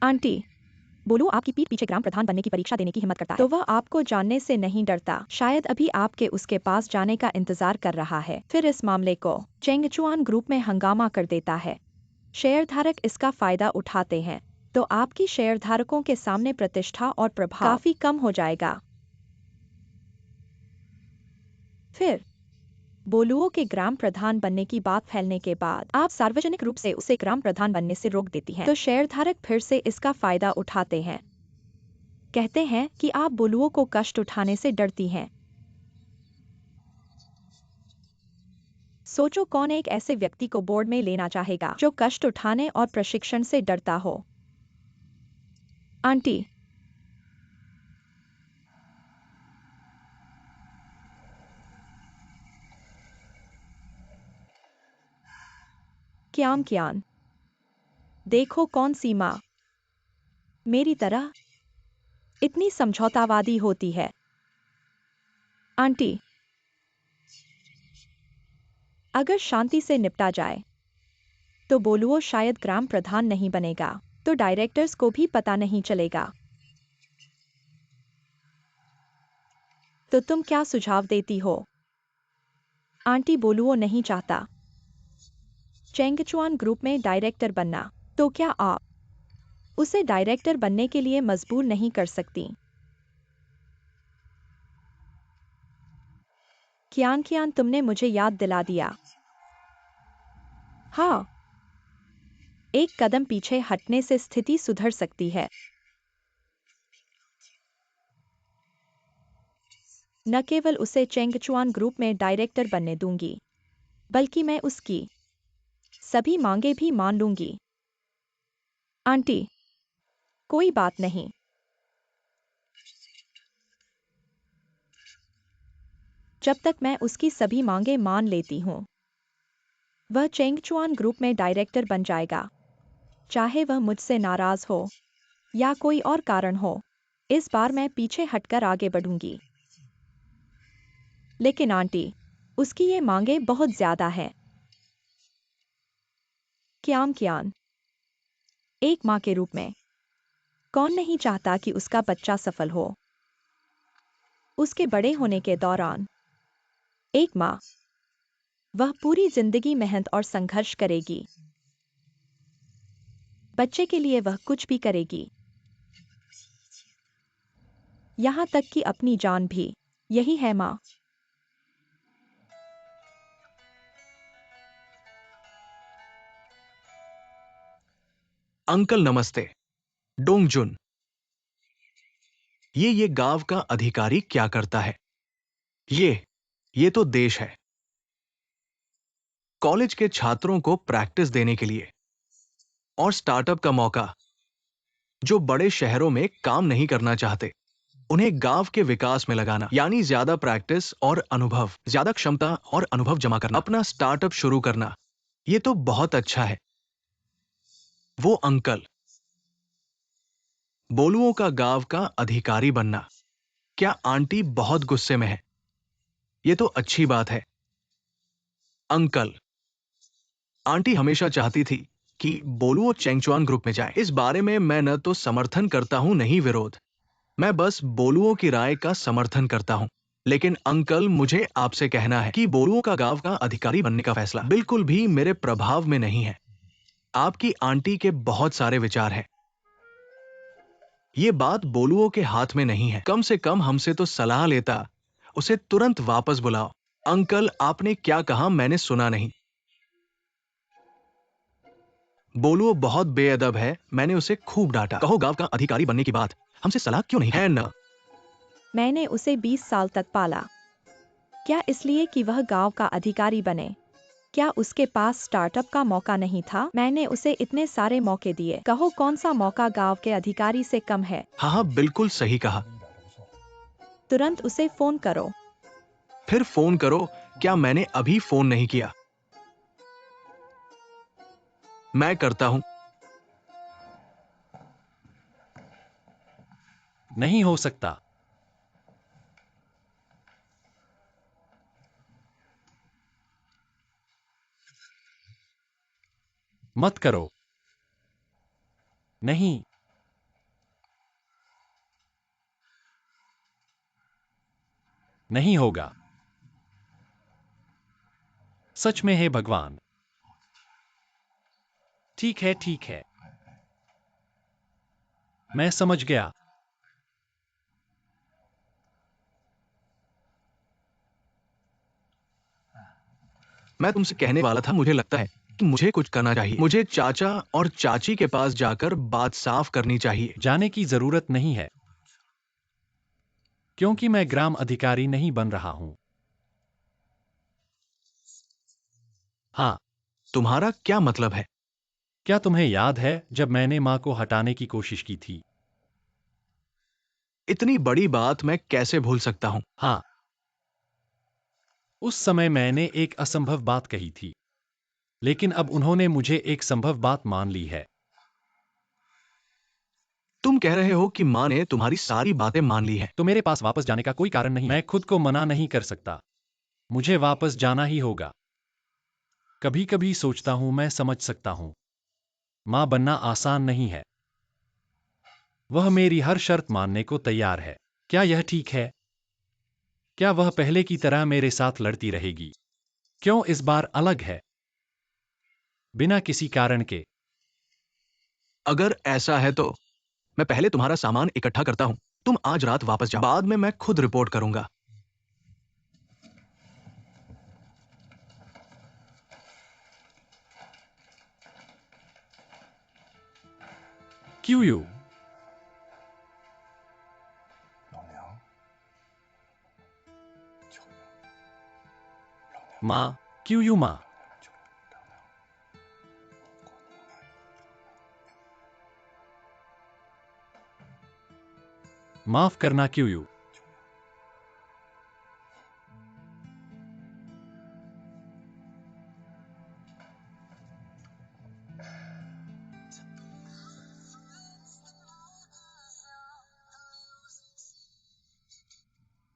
आंटी, बोलो, आपकी पीठ पीछे ग्राम प्रधान बनने की परीक्षा देने की हिम्मत करता है तो वह आपको जानने से नहीं डरता। शायद अभी आपके उसके पास जाने का इंतजार कर रहा है। फिर इस मामले को चेंगचुआन ग्रुप में हंगामा कर देता है। शेयरधारक इसका फायदा उठाते हैं तो आपकी शेयरधारकों के सामने प्रतिष्ठा और प्रभाव काफी कम हो जाएगा। फिर बोलुओ के ग्राम प्रधान बनने की बात फैलने के बाद आप सार्वजनिक रूप से उसे ग्राम प्रधान बनने से रोक देती हैं तो शेयरधारक फिर से इसका फायदा उठाते हैं। कहते हैं कि आप बोलुओं को कष्ट उठाने से डरती हैं। सोचो कौन एक ऐसे व्यक्ति को बोर्ड में लेना चाहेगा जो कष्ट उठाने और प्रशिक्षण से डरता हो। आंटी। क्याम क्यान। देखो कौन सी माँ मेरी तरह इतनी समझौतावादी होती है। आंटी। अगर शांति से निपटा जाए तो बोलुओ शायद ग्राम प्रधान नहीं बनेगा, तो डायरेक्टर्स को भी पता नहीं चलेगा। तो तुम क्या सुझाव देती हो? आंटी, बोलुओ नहीं चाहता चेंगचुआन ग्रुप में डायरेक्टर बनना, तो क्या आप उसे डायरेक्टर बनने के लिए मजबूर नहीं कर सकती? क्यान क्यान, तुमने मुझे याद दिला दिया। हाँ, एक कदम पीछे हटने से स्थिति सुधर सकती है। न केवल उसे चेंगचुआन ग्रुप में डायरेक्टर बनने दूंगी, बल्कि मैं उसकी सभी मांगे भी मान लूंगी। आंटी, कोई बात नहीं। जब तक मैं उसकी सभी मांगे मान लेती हूं, वह चेंगचुआन ग्रुप में डायरेक्टर बन जाएगा, चाहे वह मुझसे नाराज हो या कोई और कारण हो। इस बार मैं पीछे हटकर आगे बढ़ूंगी। लेकिन आंटी, उसकी ये मांगे बहुत ज्यादा हैं। क्याम क्यान, एक माँ के रूप में कौन नहीं चाहता कि उसका बच्चा सफल हो? उसके बड़े होने के दौरान एक माँ, वह पूरी जिंदगी मेहनत और संघर्ष करेगी। बच्चे के लिए वह कुछ भी करेगी, यहां तक कि अपनी जान भी। यही है माँ। अंकल नमस्ते। डोंगजुन, ये गांव का अधिकारी क्या करता है? ये तो देश है। कॉलेज के छात्रों को प्रैक्टिस देने के लिए और स्टार्टअप का मौका। जो बड़े शहरों में काम नहीं करना चाहते, उन्हें गांव के विकास में लगाना, यानी ज्यादा प्रैक्टिस और अनुभव, ज्यादा क्षमता और अनुभव जमा करना, अपना स्टार्टअप शुरू करना। ये तो बहुत अच्छा है। वो अंकल, बोलुओं का गांव का अधिकारी बनना। क्या आंटी बहुत गुस्से में है? ये तो अच्छी बात है। अंकल, आंटी हमेशा चाहती थी कि बोलुओ चेंगचुआन ग्रुप में जाए। इस बारे में मैं न तो समर्थन करता हूं, नहीं विरोध। मैं बस बोलुओं की राय का समर्थन करता हूं। लेकिन अंकल, मुझे आपसे कहना है कि बोलुओं का गांव का अधिकारी बनने का फैसला बिल्कुल भी मेरे प्रभाव में नहीं है। आपकी आंटी के बहुत सारे विचार हैं। ये बात बोलुओं के हाथ में नहीं है। कम से कम हमसे तो सलाह लेता। उसे तुरंत वापस बुलाओ। अंकल, आपने क्या कहा मैंने सुना नहीं। बोलुओ बहुत बेअदब है, मैंने उसे खूब डांटा। कहो गांव का अधिकारी बनने की बात हमसे सलाह क्यों नहीं है? न मैंने उसे 20 साल तक पाला। क्या इसलिए कि वह गांव का अधिकारी बने? क्या उसके पास स्टार्टअप का मौका नहीं था? मैंने उसे इतने सारे मौके दिए। कहो कौन सा मौका गांव के अधिकारी से कम है? हाँ हाँ, बिल्कुल सही कहा। तुरंत उसे फोन करो। फिर फोन करो। क्या मैंने अभी फोन नहीं किया? मैं करता हूं। नहीं हो सकता। मत करो। नहीं। नहीं होगा। सच में, हे भगवान। ठीक है, ठीक है। मैं समझ गया। मैं तुमसे कहने वाला था, मुझे लगता है कि मुझे कुछ करना चाहिए। मुझे चाचा और चाची के पास जाकर बात साफ करनी चाहिए। जाने की जरूरत नहीं है। क्योंकि मैं ग्राम अधिकारी नहीं बन रहा हूं। हाँ, तुम्हारा क्या मतलब है? क्या तुम्हें याद है जब मैंने माँ को हटाने की कोशिश की थी? इतनी बड़ी बात मैं कैसे भूल सकता हूं? हाँ, उस समय मैंने एक असंभव बात कही थी, लेकिन अब उन्होंने मुझे एक संभव बात मान ली है। तुम कह रहे हो कि माँ ने तुम्हारी सारी बातें मान ली हैं। तो मेरे पास वापस जाने का कोई कारण नहीं। मैं खुद को मना नहीं कर सकता। मुझे वापस जाना ही होगा। कभी कभी सोचता हूं मैं समझ सकता हूं। मां बनना आसान नहीं है। वह मेरी हर शर्त मानने को तैयार है। क्या यह ठीक है? क्या वह पहले की तरह मेरे साथ लड़ती रहेगी? क्यों इस बार अलग है? बिना किसी कारण के। अगर ऐसा है तो मैं पहले तुम्हारा सामान इकट्ठा करता हूं। तुम आज रात वापस जाओ, बाद में मैं खुद रिपोर्ट करूंगा। क्यों यू? मां, क्यों यू मां? माफ करना क्यों यू?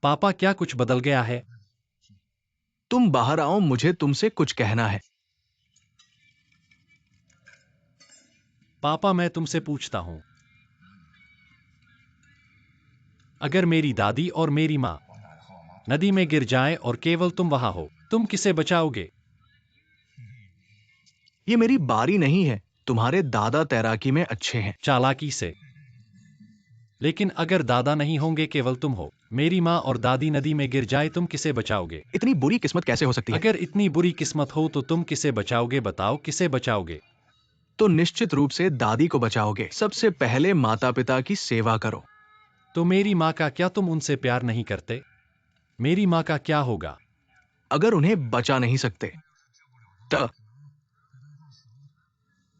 पापा, क्या कुछ बदल गया है? तुम बाहर आओ, मुझे तुमसे कुछ कहना है। पापा, मैं तुमसे पूछता हूं, अगर मेरी दादी और मेरी मां नदी में गिर जाएं और केवल तुम वहां हो, तुम किसे बचाओगे? ये मेरी बारी नहीं है। तुम्हारे दादा तैराकी में अच्छे हैं। चालाकी से। लेकिन अगर दादा नहीं होंगे, केवल तुम हो, मेरी माँ और दादी नदी में गिर जाए, तुम किसे बचाओगे? इतनी बुरी किस्मत कैसे हो सकती है? अगर इतनी बुरी किस्मत हो तो तुम किसे बचाओगे? बताओ, किसे बचाओगे? तो निश्चित रूप से दादी को बचाओगे। सबसे पहले माता पिता की सेवा करो। तो मेरी माँ का क्या तुम उनसे प्यार नहीं करते? मेरी माँ का क्या होगा? अगर उन्हें बचा नहीं सकते तो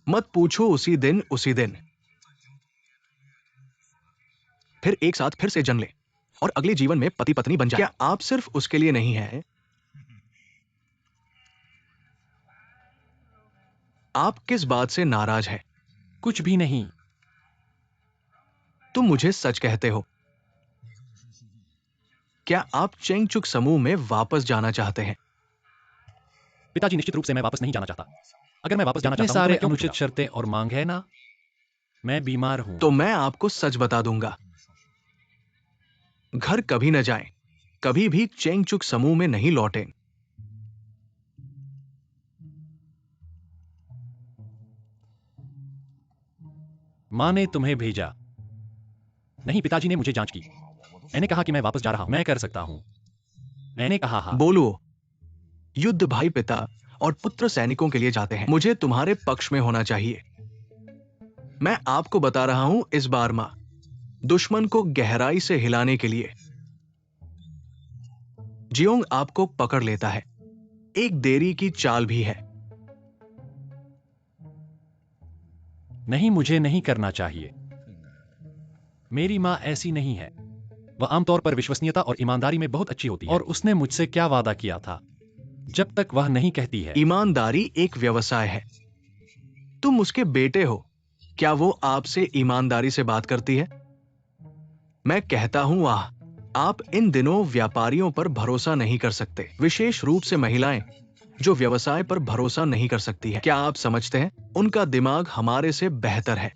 मत पूछो। उसी दिन फिर एक साथ फिर से जन्म ले और अगले जीवन में पति पत्नी बन जाए। क्या आप सिर्फ उसके लिए नहीं हैं? आप किस बात से नाराज हैं? कुछ भी नहीं। तुम मुझे सच कहते हो। क्या आप चेंगचुक समूह में वापस जाना चाहते हैं? पिताजी, निश्चित रूप से मैं वापस नहीं जाना चाहता। अगर मैं वापस जाना इतने चाहता हूं तो सारे मैं क्यों अनुचित पूछूंगा? शर्तें और मांग है ना। मैं बीमार हूं। तो मैं आपको सच बता दूंगा। घर कभी न जाएं। कभी भी चेंगचुक समूह में नहीं लौटें। माँ ने तुम्हें भेजा? नहीं, पिताजी ने मुझे जांच की। मैंने कहा कि मैं वापस जा रहा हूं, मैं कर सकता हूं। मैंने कहा हाँ। बोलो। युद्ध भाई पिता और पुत्र सैनिकों के लिए जाते हैं। मुझे तुम्हारे पक्ष में होना चाहिए। मैं आपको बता रहा हूं, इस बार मां दुश्मन को गहराई से हिलाने के लिए जियोंग आपको पकड़ लेता है। एक देरी की चाल भी है। नहीं, मुझे नहीं करना चाहिए। मेरी माँ ऐसी नहीं है। वह आमतौर पर विश्वसनीयता और ईमानदारी में बहुत अच्छी होती है। और उसने मुझसे क्या वादा किया था? जब तक वह नहीं कहती है। ईमानदारी एक व्यवसाय है। तुम उसके बेटे हो। क्या वो आपसे ईमानदारी से बात करती है? मैं कहता हूं, वाह। आप इन दिनों व्यापारियों पर भरोसा नहीं कर सकते, विशेष रूप से महिलाएं जो व्यवसाय पर भरोसा नहीं कर सकती है। क्या आप समझते हैं? उनका दिमाग हमारे से बेहतर है।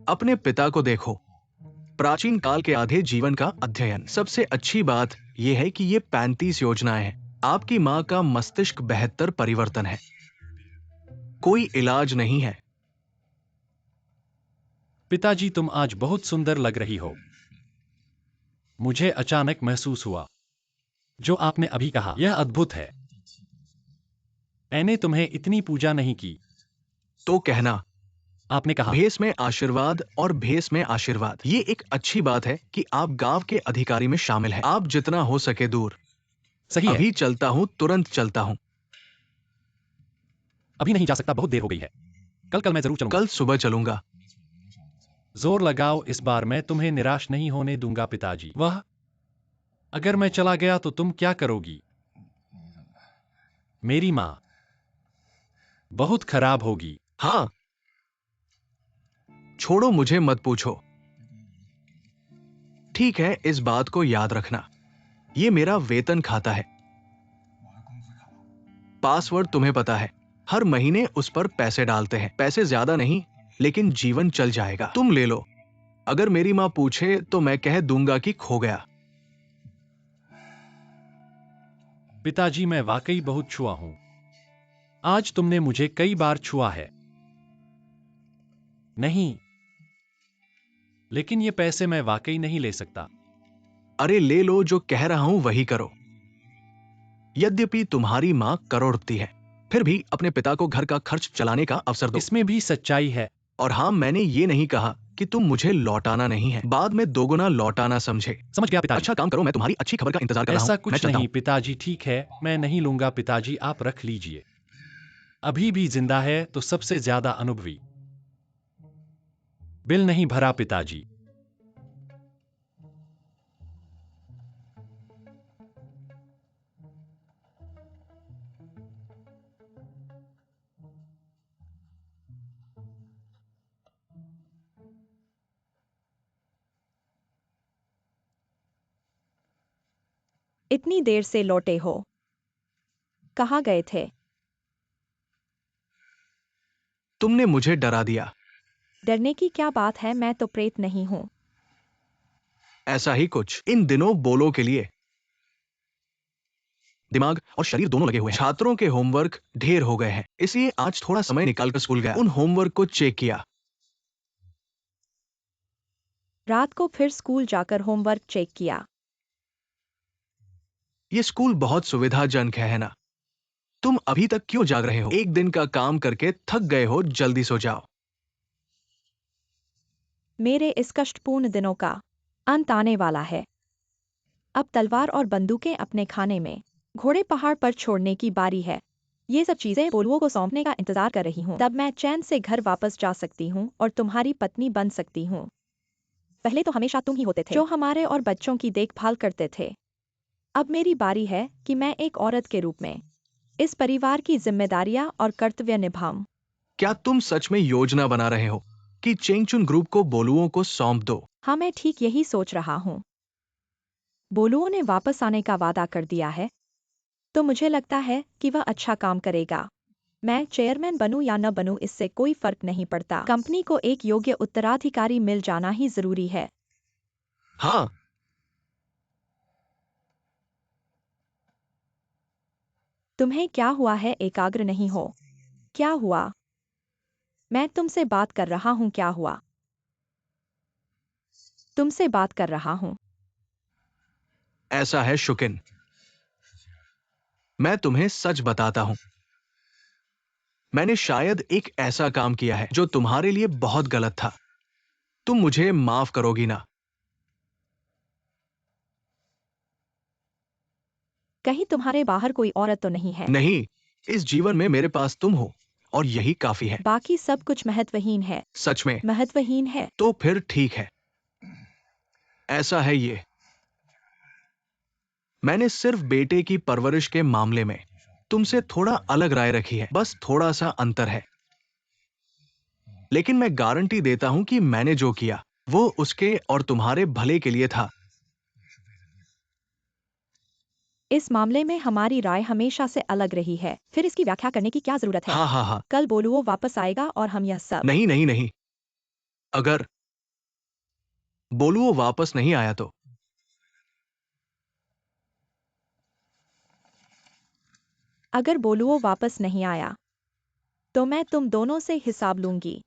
अपने पिता को देखो। प्राचीन काल के आधे जीवन का अध्ययन। सबसे अच्छी बात यह है कि ये 35 योजनाएं हैं। आपकी मां का मस्तिष्क 72 परिवर्तन है। कोई इलाज नहीं है। पिताजी, तुम आज बहुत सुंदर लग रही हो। मुझे अचानक महसूस हुआ जो आपने अभी कहा, यह अद्भुत है। मैंने तुम्हें इतनी पूजा नहीं की। तो कहना आपने कहा। भेस में आशीर्वाद और भेस में आशीर्वाद, ये एक अच्छी बात है कि आप गांव के अधिकारी में शामिल हैं। आप जितना हो सके दूर। सही है। अभी चलता हूँ, तुरंत चलता हूँ। अभी नहीं जा सकता, बहुत देर हो गई है। कल मैं जरूर चलूंगा। कल सुबह चलूंगा। जोर लगाओ, इस बार मैं तुम्हें निराश नहीं होने दूंगा पिताजी। वह, अगर मैं चला गया तो तुम क्या करोगी? मेरी माँ बहुत खराब होगी। हाँ, छोड़ो, मुझे मत पूछो। ठीक है, इस बात को याद रखना। ये मेरा वेतन खाता है। पासवर्ड तुम्हें पता है। हर महीने उस पर पैसे डालते हैं। पैसे ज्यादा नहीं, लेकिन जीवन चल जाएगा। तुम ले लो। अगर मेरी माँ पूछे तो मैं कह दूंगा कि खो गया। पिताजी, मैं वाकई बहुत छुआ हूं। आज तुमने मुझे कई बार छुआ है। नहीं, लेकिन ये पैसे मैं वाकई नहीं ले सकता। अरे ले लो, जो कह रहा हूं वही करो। यद्यपि तुम्हारी माँ करोड़पति है, फिर भी अपने पिता को घर का खर्च चलाने का अवसर दो। इसमें भी सच्चाई है। और हाँ, मैंने ये नहीं कहा कि तुम मुझे लौटाना नहीं है। बाद में दोगुना लौटाना समझे। समझ गया पिताजी। अच्छा काम करो, मैं तुम्हारी अच्छी खबर का इंतजार कर रहा ऐसा हूं। मैं कुछ चलता नहीं हूं। पिताजी, ठीक है, मैं नहीं लूंगा पिताजी, आप रख लीजिए। अभी भी जिंदा है तो सबसे ज्यादा अनुभवी। बिल नहीं भरा पिताजी। इतनी देर से लौटे हो, कहाँ गए थे? तुमने मुझे डरा दिया। डरने की क्या बात है, मैं तो प्रेत नहीं हूं। ऐसा ही कुछ। इन दिनों बोलो के लिए दिमाग और शरीर दोनों लगे हुए हैं। छात्रों के होमवर्क ढेर हो गए हैं, इसलिए आज थोड़ा समय निकालकर स्कूल गया। उन होमवर्क को चेक किया। रात को फिर स्कूल जाकर होमवर्क चेक किया। ये स्कूल बहुत सुविधाजनक है ना? तुम अभी तक क्यों जाग रहे हो? एक दिन का काम करके थक गए हो, जल्दी सो जाओ। मेरे इस कष्टपूर्ण दिनों का अंत आने वाला है। अब तलवार और बंदूकें अपने खाने में, घोड़े पहाड़ पर छोड़ने की बारी है। ये सब चीजें बोलुओं को सौंपने का इंतजार कर रही हूँ। तब मैं चैन से घर वापस जा सकती हूँ और तुम्हारी पत्नी बन सकती हूँ। पहले तो हमेशा तुम ही होते थे जो हमारे और बच्चों की देखभाल करते थे। अब मेरी बारी है कि मैं एक औरत के रूप में इस परिवार की जिम्मेदारियां और कर्तव्य निभाऊं। क्या तुम सच में योजना बना रहे हो कि चेंगचुन ग्रुप को बोलुओं को सौंप दो? हाँ, मैं ठीक यही सोच रहा हूँ। बोलुओं ने वापस आने का वादा कर दिया है, तो मुझे लगता है कि वह अच्छा काम करेगा। मैं चेयरमैन बनूं या न बनूं, इससे कोई फर्क नहीं पड़ता। कंपनी को एक योग्य उत्तराधिकारी मिल जाना ही जरूरी है। हाँ, तुम्हें क्या हुआ है, एकाग्र नहीं हो? क्या हुआ? मैं तुमसे बात कर रहा हूँ, क्या हुआ? तुमसे बात कर रहा हूँ। ऐसा है शुकिन। मैं तुम्हें सच बताता हूं। मैंने शायद एक ऐसा काम किया है जो तुम्हारे लिए बहुत गलत था। तुम मुझे माफ करोगी ना? कहीं तुम्हारे बाहर कोई औरत तो नहीं है? नहीं, इस जीवन में मेरे पास तुम हो और यही काफी है। बाकी सब कुछ महत्वहीन है। सच में? महत्वहीन है। तो फिर ठीक है। ऐसा है ये। मैंने सिर्फ बेटे की परवरिश के मामले में तुमसे थोड़ा अलग राय रखी है, बस थोड़ा सा अंतर है। लेकिन मैं गारंटी देता हूं कि मैंने जो किया वो उसके और तुम्हारे भले के लिए था। इस मामले में हमारी राय हमेशा से अलग रही है, फिर इसकी व्याख्या करने की क्या जरूरत है? हाँ हाँ हाँ। कल बोलुओ वापस आएगा और हम यह सब। नहीं नहीं नहीं। अगर बोलू वो वापस नहीं आया तो? अगर बोलुओ वापस नहीं आया, तो मैं तुम दोनों से हिसाब लूंगी।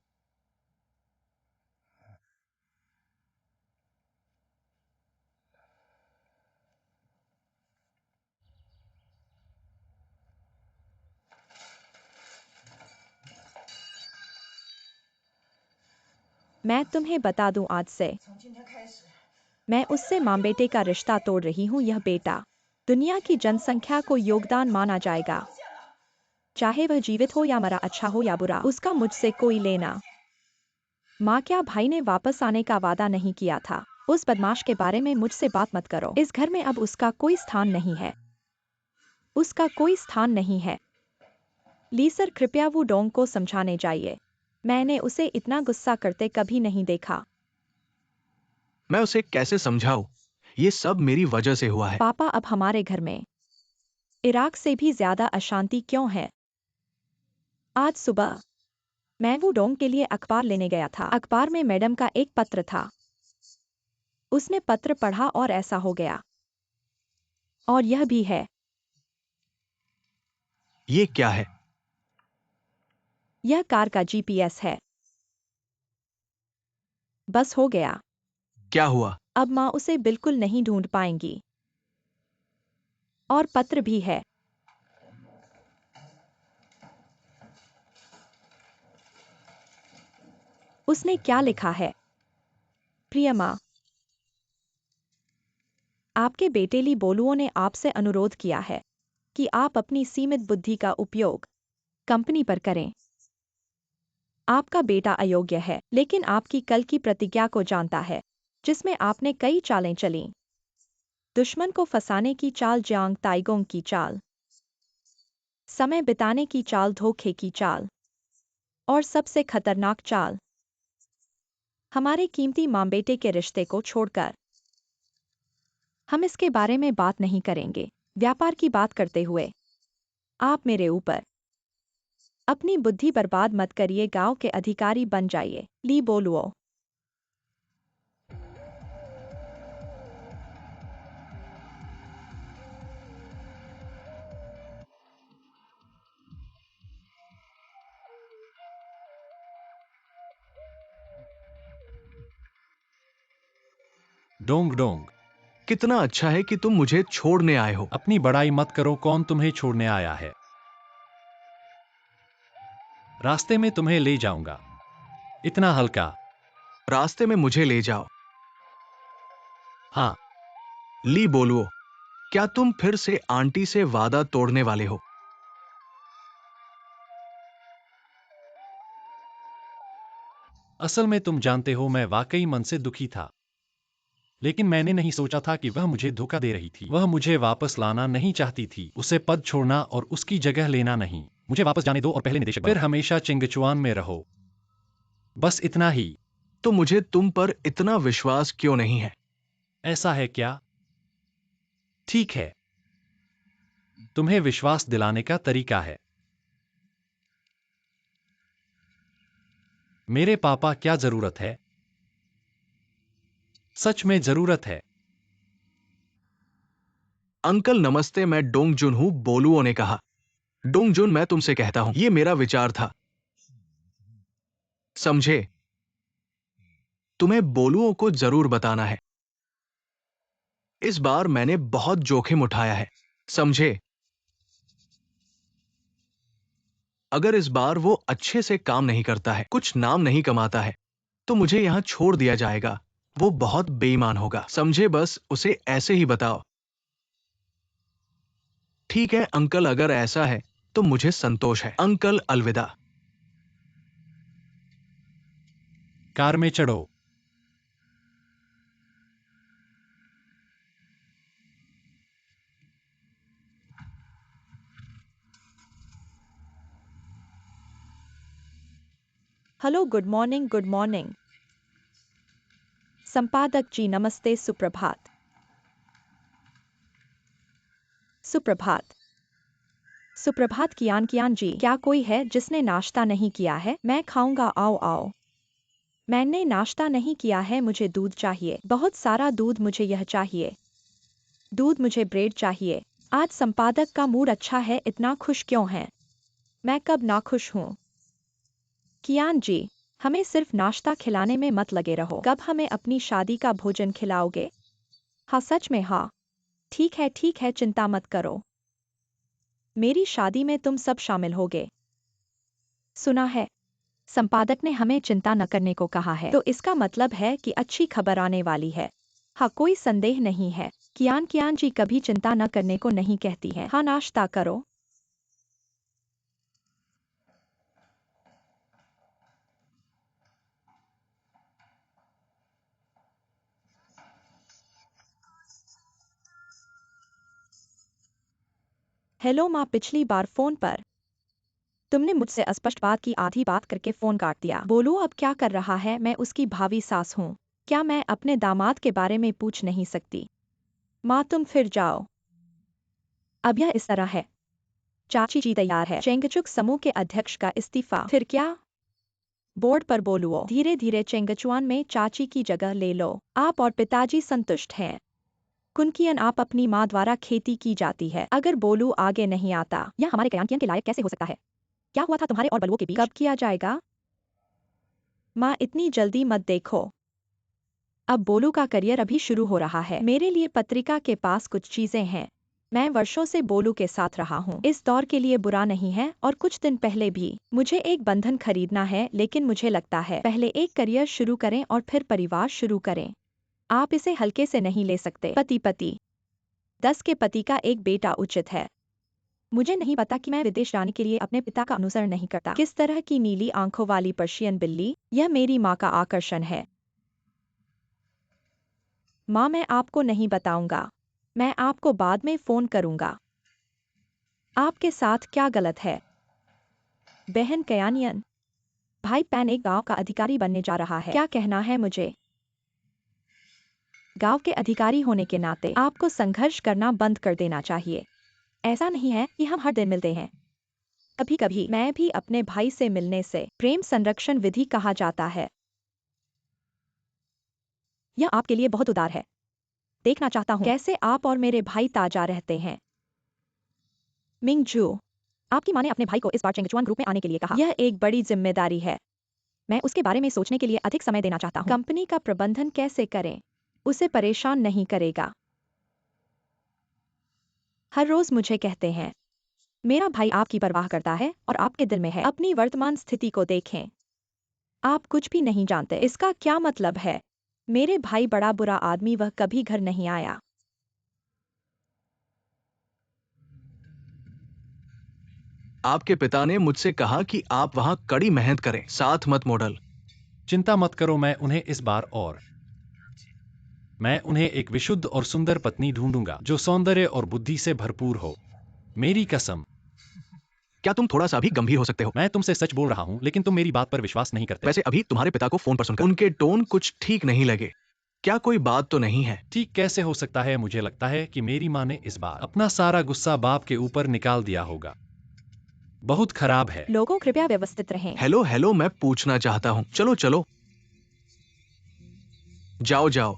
मैं तुम्हें बता दूं, आज से मैं उससे माँ बेटे का रिश्ता तोड़ रही हूँ। यह बेटा दुनिया की जनसंख्या को योगदान माना जाएगा, चाहे वह जीवित हो या मरा, अच्छा हो या बुरा, उसका मुझसे कोई लेना। माँ, क्या भाई ने वापस आने का वादा नहीं किया था? उस बदमाश के बारे में मुझसे बात मत करो। इस घर में अब उसका कोई स्थान नहीं है, उसका कोई स्थान नहीं है। ली सर, कृपया वो डोंग को समझाने जाइए। मैंने उसे इतना गुस्सा करते कभी नहीं देखा। मैं उसे कैसे समझाऊं? ये सब मेरी वजह से हुआ है। पापा, अब हमारे घर में इराक से भी ज्यादा अशांति क्यों है? आज सुबह मैं वो डोंग के लिए अखबार लेने गया था। अखबार में मैडम का एक पत्र था। उसने पत्र पढ़ा और ऐसा हो गया। और यह भी है। ये क्या है? यह कार का जीपीएस है। बस हो गया। क्या हुआ? अब माँ उसे बिल्कुल नहीं ढूंढ पाएंगी। और पत्र भी है। उसने क्या लिखा है? प्रिय माँ, आपके बेटे ली बोलुओं ने आपसे अनुरोध किया है कि आप अपनी सीमित बुद्धि का उपयोग कंपनी पर करें। आपका बेटा अयोग्य है, लेकिन आपकी कल की प्रतिज्ञा को जानता है, जिसमें आपने कई चालें चलीं। दुश्मन को फंसाने की चाल, जियांग ताइगोंग की चाल, समय बिताने की चाल, धोखे की चाल, और सबसे खतरनाक चाल, हमारे कीमती माँ बेटे के रिश्ते को छोड़कर। हम इसके बारे में बात नहीं करेंगे। व्यापार की बात करते हुए आप मेरे ऊपर अपनी बुद्धि बर्बाद मत करिए। गांव के अधिकारी बन जाइए। ली बोलुओ। डोंग डोंग, कितना अच्छा है कि तुम मुझे छोड़ने आए हो। अपनी बड़ाई मत करो। कौन तुम्हें छोड़ने आया है? रास्ते में तुम्हें ले जाऊंगा। इतना हल्का। रास्ते में मुझे ले जाओ। हाँ। ली बोलुओ, क्या तुम फिर से आंटी से वादा तोड़ने वाले हो? असल में तुम जानते हो, मैं वाकई मन से दुखी था, लेकिन मैंने नहीं सोचा था कि वह मुझे धोखा दे रही थी। वह मुझे वापस लाना नहीं चाहती थी, उसे पद छोड़ना और उसकी जगह लेना नहीं। मुझे वापस जाने दो और पहले निदेशक बनो। फिर हमेशा चिंगचुआन में रहो। बस इतना ही। तो मुझे तुम पर इतना विश्वास क्यों नहीं है? ऐसा है क्या? ठीक है, तुम्हें विश्वास दिलाने का तरीका है। मेरे पापा, क्या जरूरत है? सच में जरूरत है। अंकल नमस्ते, मैं डोंग जुन हूं, बोलुओ ने कहा। डोंग जुन, मैं तुमसे कहता हूं, ये मेरा विचार था, समझे? तुम्हें बोलुओं को जरूर बताना है। इस बार मैंने बहुत जोखिम उठाया है, समझे? अगर इस बार वो अच्छे से काम नहीं करता है, कुछ नाम नहीं कमाता है, तो मुझे यहां छोड़ दिया जाएगा। वो बहुत बेईमान होगा, समझे? बस उसे ऐसे ही बताओ। ठीक है अंकल, अगर ऐसा है तो मुझे संतोष है। अंकल, अलविदा। कार में चढ़ो। Hello, good morning, good morning. संपादक जी नमस्ते, सुप्रभात। सुप्रभात। सुप्रभात कियान। कियान जी, क्या कोई है जिसने नाश्ता नहीं किया है? मैं खाऊंगा, आओ आओ। मैंने नाश्ता नहीं किया है, मुझे दूध चाहिए, बहुत सारा दूध। मुझे यह चाहिए दूध, मुझे ब्रेड चाहिए। आज संपादक का मूड अच्छा है, इतना खुश क्यों है? मैं कब नाखुश हूँ? कियान जी, हमें सिर्फ नाश्ता खिलाने में मत लगे रहो। कब हमें अपनी शादी का भोजन खिलाओगे? हाँ, सच में हाँ। ठीक है, चिंता मत करो। मेरी शादी में तुम सब शामिल होगे। सुना है, संपादक ने हमें चिंता न करने को कहा है, तो इसका मतलब है कि अच्छी खबर आने वाली है। हाँ, कोई संदेह नहीं है। कियान जी कभी चिंता न करने को नहीं कहती है। हाँ, नाश्ता करो। हेलो माँ, पिछली बार फोन पर तुमने मुझसे अस्पष्ट बात की, आधी बात करके फोन काट दिया। बोलो अब क्या कर रहा है? मैं उसकी भावी सास हूँ। क्या मैं अपने दामाद के बारे में पूछ नहीं सकती? माँ तुम फिर जाओ। अब यह इस तरह है। चाची जी तैयार है। चेंगचुक समूह के अध्यक्ष का इस्तीफा। फिर क्या? बोर्ड पर बोलुओ। धीरे धीरे चेंगचुआन में चाची की जगह ले लो। आप और पिताजी संतुष्ट हैं। कुनकियन आप अपनी माँ द्वारा खेती की जाती है। अगर बोलू आगे नहीं आता, यह हमारे कयानकियन के लायक कैसे हो सकता है? क्या हुआ था तुम्हारे और बलुओं के बीच? कब किया जाएगा? माँ इतनी जल्दी मत देखो। अब बोलू का करियर अभी शुरू हो रहा है। मेरे लिए पत्रिका के पास कुछ चीजें हैं। मैं वर्षों से बोलू के साथ रहा हूँ। इस दौर के लिए बुरा नहीं है, और कुछ दिन पहले भी। मुझे एक बंधन खरीदना है, लेकिन मुझे लगता है पहले एक करियर शुरू करें और फिर परिवार शुरू करें। आप इसे हल्के से नहीं ले सकते। पति 10 के पति का एक बेटा उचित है। मुझे नहीं पता कि मैं विदेश जाने के लिए अपने पिता का अनुसरण नहीं करता। किस तरह की नीली आंखों वाली पर्शियन बिल्ली, यह मेरी माँ का आकर्षण है। माँ मैं आपको नहीं बताऊंगा। मैं आपको बाद में फोन करूंगा। आपके साथ क्या गलत है? बहन कयानियन। भाई पैन एक गांव का अधिकारी बनने जा रहा है। क्या कहना है मुझे? गांव के अधिकारी होने के नाते आपको संघर्ष करना बंद कर देना चाहिए। ऐसा नहीं है कि हम हर दिन मिलते हैं। कभी कभी मैं भी अपने भाई से मिलने से प्रेम संरक्षण विधि कहा जाता है। यह आपके लिए बहुत उदार है। देखना चाहता हूँ कैसे आप और मेरे भाई ताजा रहते हैं। मिंगजू, आपकी माँ ने अपने भाई को इस बार चेंगचुआन ग्रुप में आने के लिए कहा। यह एक बड़ी जिम्मेदारी है। मैं उसके बारे में सोचने के लिए अधिक समय देना चाहता हूँ। कंपनी का प्रबंधन कैसे करें? उसे परेशान नहीं करेगा। हर रोज मुझे कहते हैं, मेरा भाई आपकी परवाह करता है और आपके दिल में है। अपनी वर्तमान स्थिति को देखें। आप कुछ भी नहीं जानते। इसका क्या मतलब है? मेरे भाई बड़ा बुरा आदमी, वह कभी घर नहीं आया। आपके पिता ने मुझसे कहा कि आप वहां कड़ी मेहनत करें, साथ मत मॉडल। चिंता मत करो, मैं उन्हें एक विशुद्ध और सुंदर पत्नी ढूंढूंगा जो सौंदर्य और बुद्धि से भरपूर हो। मेरी कसम। क्या तुम थोड़ा सा भी गंभीर हो सकते हो? मैं तुमसे सच बोल रहा हूँ, लेकिन तुम मेरी बात पर विश्वास नहीं करते। वैसे अभी तुम्हारे पिता को फोन पर सुनकर उनके टोन कुछ ठीक नहीं लगे। क्या कोई बात तो नहीं है? ठीक कैसे हो सकता है? मुझे लगता है कि मेरी माँ ने इस बार अपना सारा गुस्सा बाप के ऊपर निकाल दिया होगा। बहुत खराब है। लोगों कृपया व्यवस्थित रहें। हेलो हेलो, मैं पूछना चाहता हूँ। चलो चलो, जाओ जाओ।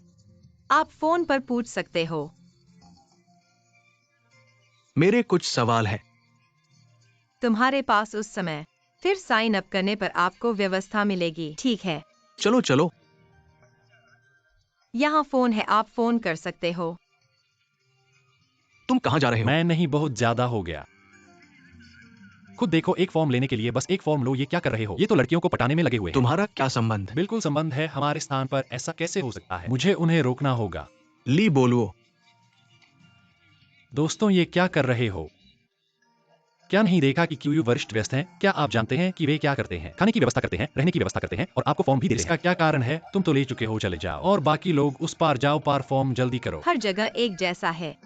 आप फोन पर पूछ सकते हो। मेरे कुछ सवाल है। तुम्हारे पास उस समय। फिर साइन अप करने पर आपको व्यवस्था मिलेगी। ठीक है, चलो चलो। यहाँ फोन है, आप फोन कर सकते हो। तुम कहाँ जा रहे हो? मैं नहीं, बहुत ज्यादा हो गया। खुद देखो, एक फॉर्म लेने के लिए बस एक फॉर्म लो। ये क्या कर रहे हो? ये तो लड़कियों को पटाने में लगे हुए हैं। तुम्हारा क्या संबंध? बिल्कुल संबंध है। हमारे स्थान पर ऐसा कैसे हो सकता है? मुझे उन्हें रोकना होगा। ली बोलुओ। दोस्तों, ये क्या कर रहे हो? क्या नहीं देखा कि क्यूयू वरिष्ठ व्यस्त हैं? क्या आप जानते हैं कि वे क्या करते हैं? खाने की व्यवस्था करते हैं, रहने की व्यवस्था करते हैं, और आपको फॉर्म भी देते हैं। इसका क्या कारण है? तुम तो ले चुके हो, चले जाओ। और बाकी लोग उस पार जाओ, पार फॉर्म जल्दी करो। हर जगह एक जैसा है।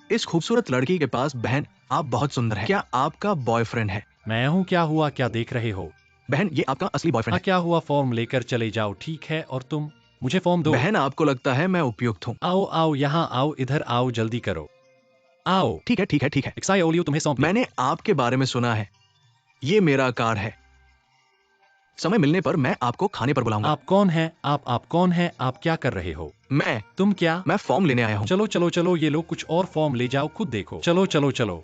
इस खूबसूरत लड़की के पास बहन, आप बहुत सुंदर हैं। क्या आपका बॉयफ्रेंड है? मैं हूँ। क्या हुआ? क्या देख रहे हो? बहन, ये आपका असली बॉयफ्रेंड हाँ, है। क्या हुआ? फॉर्म लेकर चले जाओ। ठीक है, और तुम मुझे फॉर्म दो। बहन, आपको लगता है मैं उपयुक्त हूँ? आओ आओ, यहाँ आओ, इधर आओ, जल्दी करो। आओ। ठीक है ठीक है ठीक है। एक्साई ओलियो तुम्हें सौंप दिया। मैंने आपके बारे में सुना है। ये मेरा कार्ड है। समय मिलने पर मैं आपको खाने पर बुलाऊंगा। आप कौन हैं? आप कौन हैं? आप क्या कर रहे हो? मैं क्या? मैं फॉर्म लेने आया हूँ। चलो चलो चलो, ये लो कुछ और फॉर्म ले जाओ, खुद देखो। चलो चलो चलो।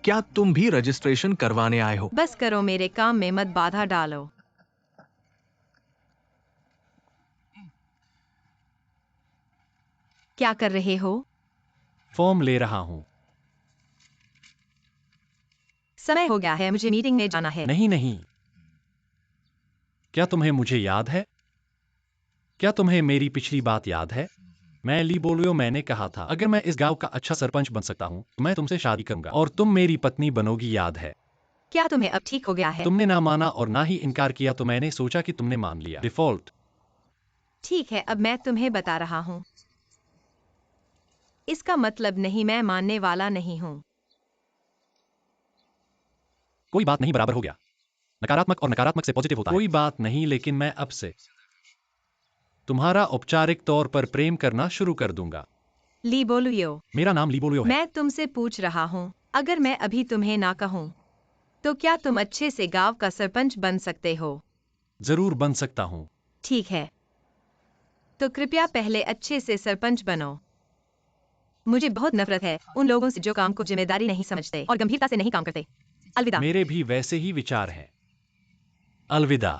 क्या तुम भी रजिस्ट्रेशन करवाने आए हो? बस करो, मेरे काम में मत बाधा डालो। क्या कर रहे हो? फॉर्म ले रहा हूँ। समय हो गया है, मुझे मीटिंग में जाना है। नहीं नहीं, क्या तुम्हें मुझे याद है? क्या तुम्हें मेरी पिछली बात याद है? मैं ली बोलियो, मैंने कहा था अगर मैं इस गांव का अच्छा सरपंच बन सकता हूँ तो मैं तुमसे शादी करूंगा और तुम मेरी पत्नी बनोगी, याद है? क्या तुम्हें अब ठीक हो गया है? तुमने ना माना और ना ही इनकार किया तो मैंने सोचा कि तुमने मान लिया। डिफॉल्ट। ठीक है, अब मैं तुम्हें बता रहा हूँ। इसका मतलब नहीं, मैं मानने वाला नहीं हूँ। कोई बात नहीं, बराबर हो गया। नकारात्मक और नकारात्मक से पॉजिटिव होता है। कोई बात नहीं, लेकिन मैं अब से तुम्हारा औपचारिक तौर पर प्रेम करना शुरू कर दूंगा। ली बोलियो, मेरा नाम ली बोलियो है। मैं तुमसे पूछ रहा हूँ, अगर मैं अभी तुम्हें ना कहूँ तो क्या तुम अच्छे से गांव का सरपंच बन सकते हो? जरूर बन सकता हूँ। ठीक है, तो कृपया पहले अच्छे से सरपंच बनो। मुझे बहुत नफरत है उन लोगों से जो काम को जिम्मेदारी नहीं समझते और गंभीरता से नहीं काम करते। अलविदा। मेरे भी वैसे ही विचार हैं। अलविदा।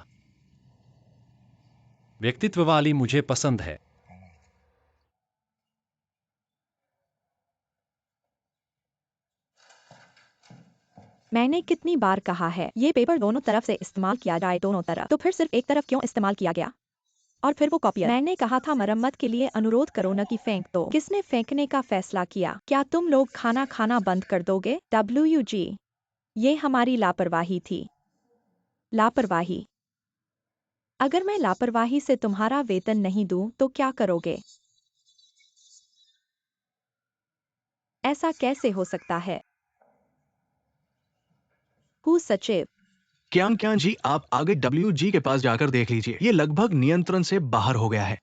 व्यक्तित्व वाली मुझे पसंद है। मैंने कितनी बार कहा है ये पेपर दोनों तरफ से इस्तेमाल किया जाए, दोनों तरफ, तो फिर सिर्फ एक तरफ क्यों इस्तेमाल किया गया? और फिर वो कॉपियर। मैंने कहा था मरम्मत के लिए अनुरोध करो, न कि फेंक दो। किसने फेंकने का फैसला किया? क्या तुम लोग खाना खाना बंद कर दोगे? WG, ये हमारी लापरवाही थी। लापरवाही। अगर मैं लापरवाही से तुम्हारा वेतन नहीं दूं तो क्या करोगे? ऐसा कैसे हो सकता है? सचिव। क्यान क्यान जी, आप आगे WG के पास जाकर देख लीजिए, ये लगभग नियंत्रण से बाहर हो गया है।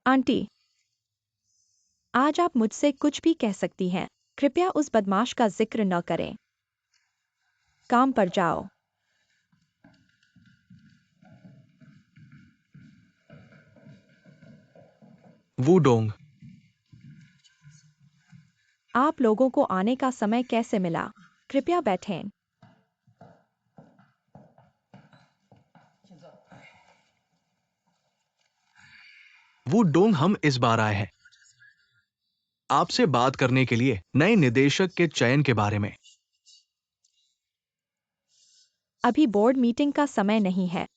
आंटी, आज आप मुझसे कुछ भी कह सकती हैं, कृपया उस बदमाश का जिक्र न करें। काम पर जाओ। वुडोंग, आप लोगों को आने का समय कैसे मिला? कृपया बैठें। वुडोंग, हम इस बार आए हैं आपसे बात करने के लिए नए निदेशक के चयन के बारे में। अभी बोर्ड मीटिंग का समय नहीं है।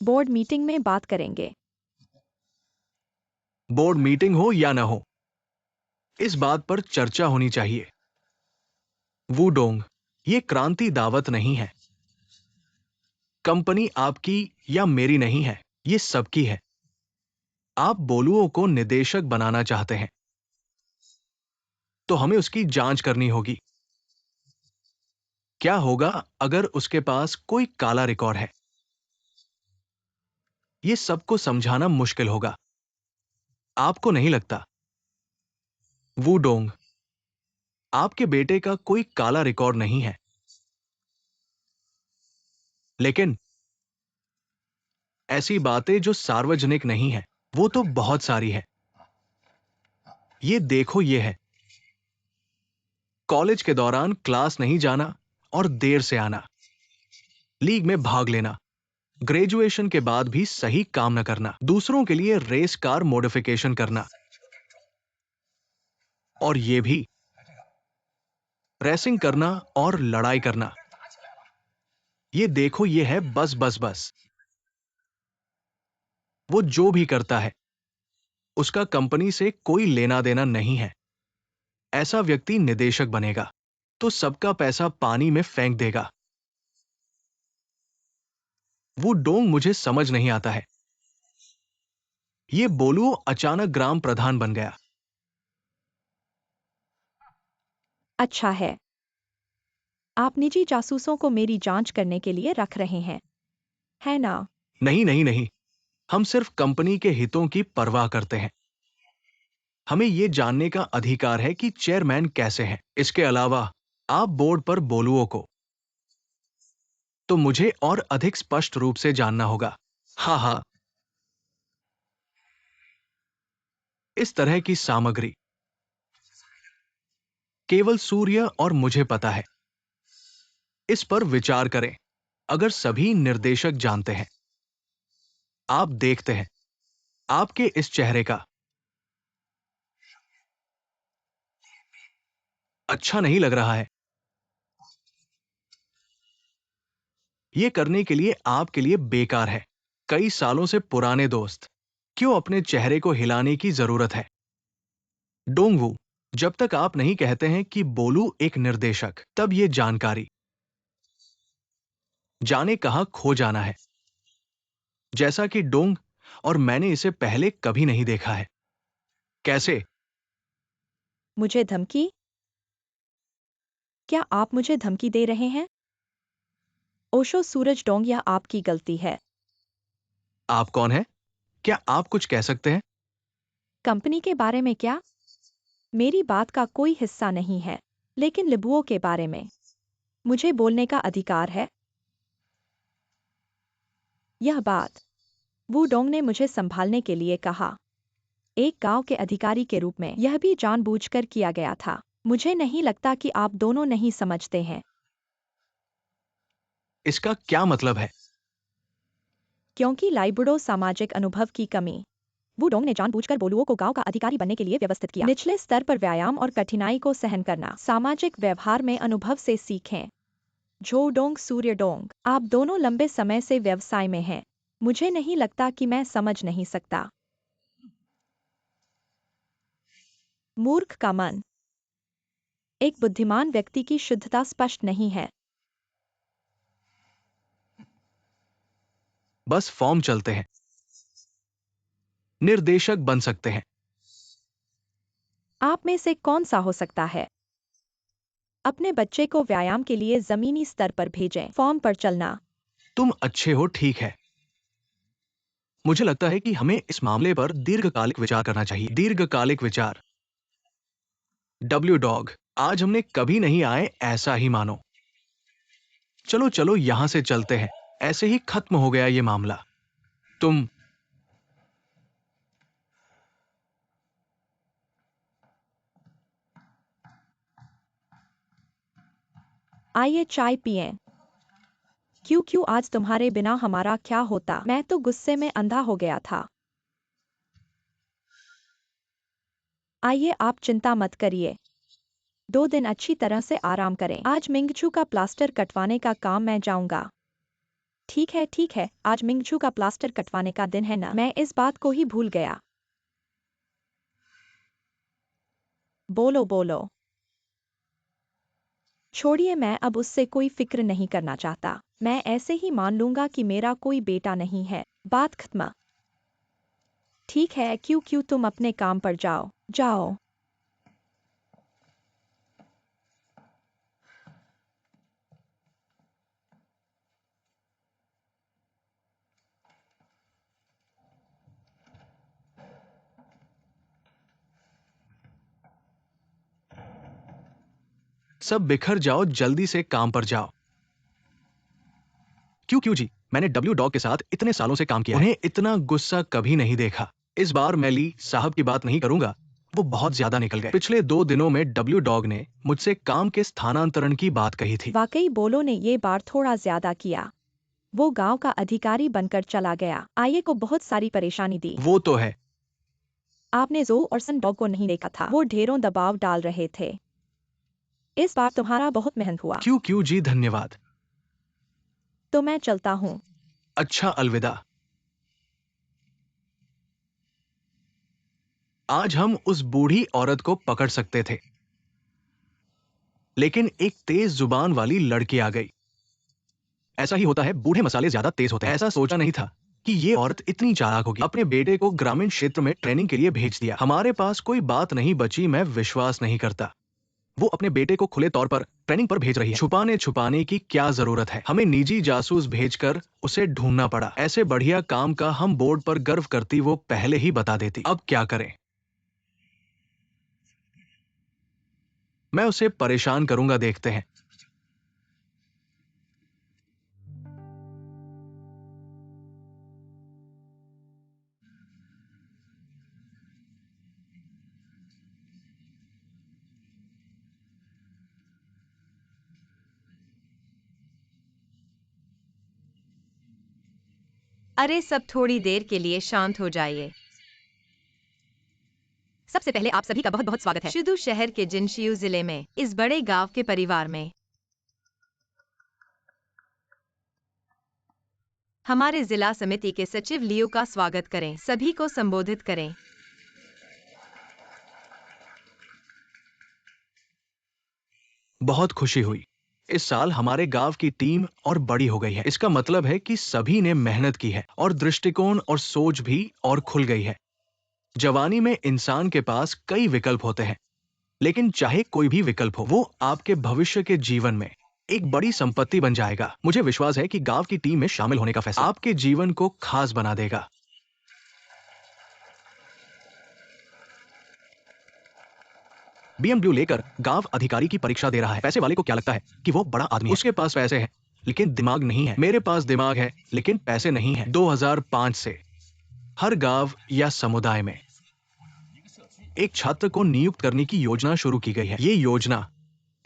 बोर्ड मीटिंग में बात करेंगे। बोर्ड मीटिंग हो या ना हो, इस बात पर चर्चा होनी चाहिए। वुडोंग, ये क्रांति दावत नहीं है। कंपनी आपकी या मेरी नहीं है, ये सबकी है। आप बोलुओ को निदेशक बनाना चाहते हैं तो हमें उसकी जांच करनी होगी। क्या होगा अगर उसके पास कोई काला रिकॉर्ड है? ये सबको समझाना मुश्किल होगा, आपको नहीं लगता? वुडोंग, आपके बेटे का कोई काला रिकॉर्ड नहीं है, लेकिन ऐसी बातें जो सार्वजनिक नहीं है वो तो बहुत सारी है। ये देखो, ये है कॉलेज के दौरान क्लास नहीं जाना और देर से आना, लीग में भाग लेना, ग्रेजुएशन के बाद भी सही काम न करना, दूसरों के लिए रेस कार मॉडिफिकेशन करना, और ये भी रेसिंग करना और लड़ाई करना। ये देखो, ये है बस बस बस। वो जो भी करता है उसका कंपनी से कोई लेना देना नहीं है। ऐसा व्यक्ति निदेशक बनेगा तो सबका पैसा पानी में फेंक देगा। वो डोंग, मुझे समझ नहीं आता है। ये बोलू अचानक ग्राम प्रधान बन गया। अच्छा है, आप निजी जासूसों को मेरी जांच करने के लिए रख रहे हैं, है ना? नहीं नहीं नहीं, हम सिर्फ कंपनी के हितों की परवाह करते हैं। हमें यह जानने का अधिकार है कि चेयरमैन कैसे हैं। इसके अलावा आप बोर्ड पर बोलुओं को तो मुझे और अधिक स्पष्ट रूप से जानना होगा। हाँ हाँ, इस तरह की सामग्री केवल सूर्य और मुझे पता है। इस पर विचार करें। अगर सभी निर्देशक जानते हैं, आप देखते हैं आपके इस चेहरे का अच्छा नहीं लग रहा है। ये करने के लिए आपके लिए बेकार है। कई सालों से पुराने दोस्त, क्यों अपने चेहरे को हिलाने की जरूरत है? डोंगवू, जब तक आप नहीं कहते हैं कि बोलू एक निर्देशक, तब ये जानकारी जाने कहां खो जाना है। जैसा कि डोंग और मैंने इसे पहले कभी नहीं देखा है। कैसे? मुझे धमकी? क्या आप मुझे धमकी दे रहे हैं? ओशो सूरज डोंग, यह आपकी गलती है। आप कौन हैं? क्या आप कुछ कह सकते हैं? कंपनी के बारे में क्या? मेरी बात का कोई हिस्सा नहीं है, लेकिन लिबुओं के बारे में मुझे बोलने का अधिकार है। यह बात वू डोंग ने मुझे संभालने के लिए कहा। एक गांव के अधिकारी के रूप में यह भी जानबूझकर किया गया था। मुझे नहीं लगता कि आप दोनों नहीं समझते हैं। इसका क्या मतलब है? क्योंकि लाइबुडो सामाजिक अनुभव की कमी। वुडोंग ने जानबूझकर बोलुओं को गांव का अधिकारी बनने के लिए व्यवस्थित किया। निचले स्तर पर व्यायाम और कठिनाई को सहन करना, सामाजिक व्यवहार में अनुभव से सीखें। झोडोंग सूर्यडोंग, आप दोनों लंबे समय से व्यवसाय में हैं। मुझे नहीं लगता कि मैं समझ नहीं सकता। मूर्ख का मन। एक बुद्धिमान व्यक्ति की शुद्धता स्पष्ट नहीं है। बस फॉर्म चलते हैं। निर्देशक बन सकते हैं। आप में से कौन सा हो सकता है? अपने बच्चे को व्यायाम के लिए जमीनी स्तर पर भेजें। फॉर्म पर चलना। तुम अच्छे हो, ठीक है। मुझे लगता है कि हमें इस मामले पर दीर्घकालिक विचार करना चाहिए। दीर्घकालिक विचार। डब्ल्यू डॉग, आज हमने कभी नहीं आए ऐसा ही मानो। चलो चलो यहां से चलते हैं। ऐसे ही खत्म हो गया ये मामला। तुम आइए चाय पिएं। क्यों आज तुम्हारे बिना हमारा क्या होता? मैं तो गुस्से में अंधा हो गया था। आइए आप चिंता मत करिए। 2 दिन अच्छी तरह से आराम करें। आज मिंगचू का प्लास्टर कटवाने का काम मैं जाऊंगा। ठीक है, आज मिंगचू का प्लास्टर कटवाने का दिन है ना? मैं इस बात को ही भूल गया। बोलो बोलो। छोड़िए, मैं अब उससे कोई फिक्र नहीं करना चाहता। मैं ऐसे ही मान लूंगा कि मेरा कोई बेटा नहीं है। बात खत्म। ठीक है, क्यों तुम अपने काम पर जाओ। जाओ। सब बिखर जाओ, जल्दी से काम पर जाओ। क्यों जी, मैंने डब्ल्यू डॉग के साथ इतने सालों से काम किया है। उन्हें इतना गुस्सा कभी नहीं देखा। इस बार मैं ली साहब की बात नहीं करूंगा। वो बहुत ज्यादा निकल गए। पिछले 2 दिनों में डब्ल्यू डॉग ने मुझसे काम के स्थानांतरण की बात कही थी। वाकई बोलो ने ये बार थोड़ा ज्यादा किया। वो गांव का अधिकारी बनकर चला गया। आये को बहुत सारी परेशानी दी। वो तो है। आपने जो और सन डॉग को नहीं देखा था। वो ढेरों दबाव डाल रहे थे। इस बार तुम्हारा बहुत मेहनत हुआ। क्यों जी, धन्यवाद। तो मैं चलता हूँ। अच्छा, अलविदा। आज हम उस बूढ़ी औरत को पकड़ सकते थे, लेकिन एक तेज जुबान वाली लड़की आ गई। ऐसा ही होता है, बूढ़े मसाले ज्यादा तेज होते हैं। ऐसा सोचा नहीं था कि ये औरत इतनी चालाक होगी। अपने बेटे को ग्रामीण क्षेत्र में ट्रेनिंग के लिए भेज दिया। हमारे पास कोई बात नहीं बची। मैं विश्वास नहीं करता वो अपने बेटे को खुले तौर पर ट्रेनिंग पर भेज रही है। छुपाने छुपाने की क्या जरूरत है? हमें निजी जासूस भेजकर उसे ढूंढना पड़ा। ऐसे बढ़िया काम का हम बोर्ड पर गर्व करती, वो पहले ही बता देती। अब क्या करें? मैं उसे परेशान करूंगा, देखते हैं। अरे सब थोड़ी देर के लिए शांत हो जाइए। सबसे पहले आप सभी का बहुत बहुत स्वागत है शुदू शहर के जिनशियू जिले में इस बड़े गांव के परिवार में। हमारे जिला समिति के सचिव लियो का स्वागत करें। सभी को संबोधित करें। बहुत खुशी हुई। इस साल हमारे गांव की टीम और बड़ी हो गई है। इसका मतलब है कि सभी ने मेहनत की है और दृष्टिकोण और सोच भी और खुल गई है। जवानी में इंसान के पास कई विकल्प होते हैं, लेकिन चाहे कोई भी विकल्प हो, वो आपके भविष्य के जीवन में एक बड़ी संपत्ति बन जाएगा। मुझे विश्वास है कि गांव की टीम में शामिल होने का फैसला आपके जीवन को खास बना देगा। BMW लेकर गांव अधिकारी की परीक्षा दे रहा है। पैसे वाले को क्या लगता है कि वो बड़ा आदमी है। उसके पास पैसे हैं लेकिन दिमाग नहीं है। मेरे पास दिमाग है लेकिन पैसे नहीं है। 2005 से हर गांव या समुदाय में एक छात्र को नियुक्त करने की योजना शुरू की गई है। ये योजना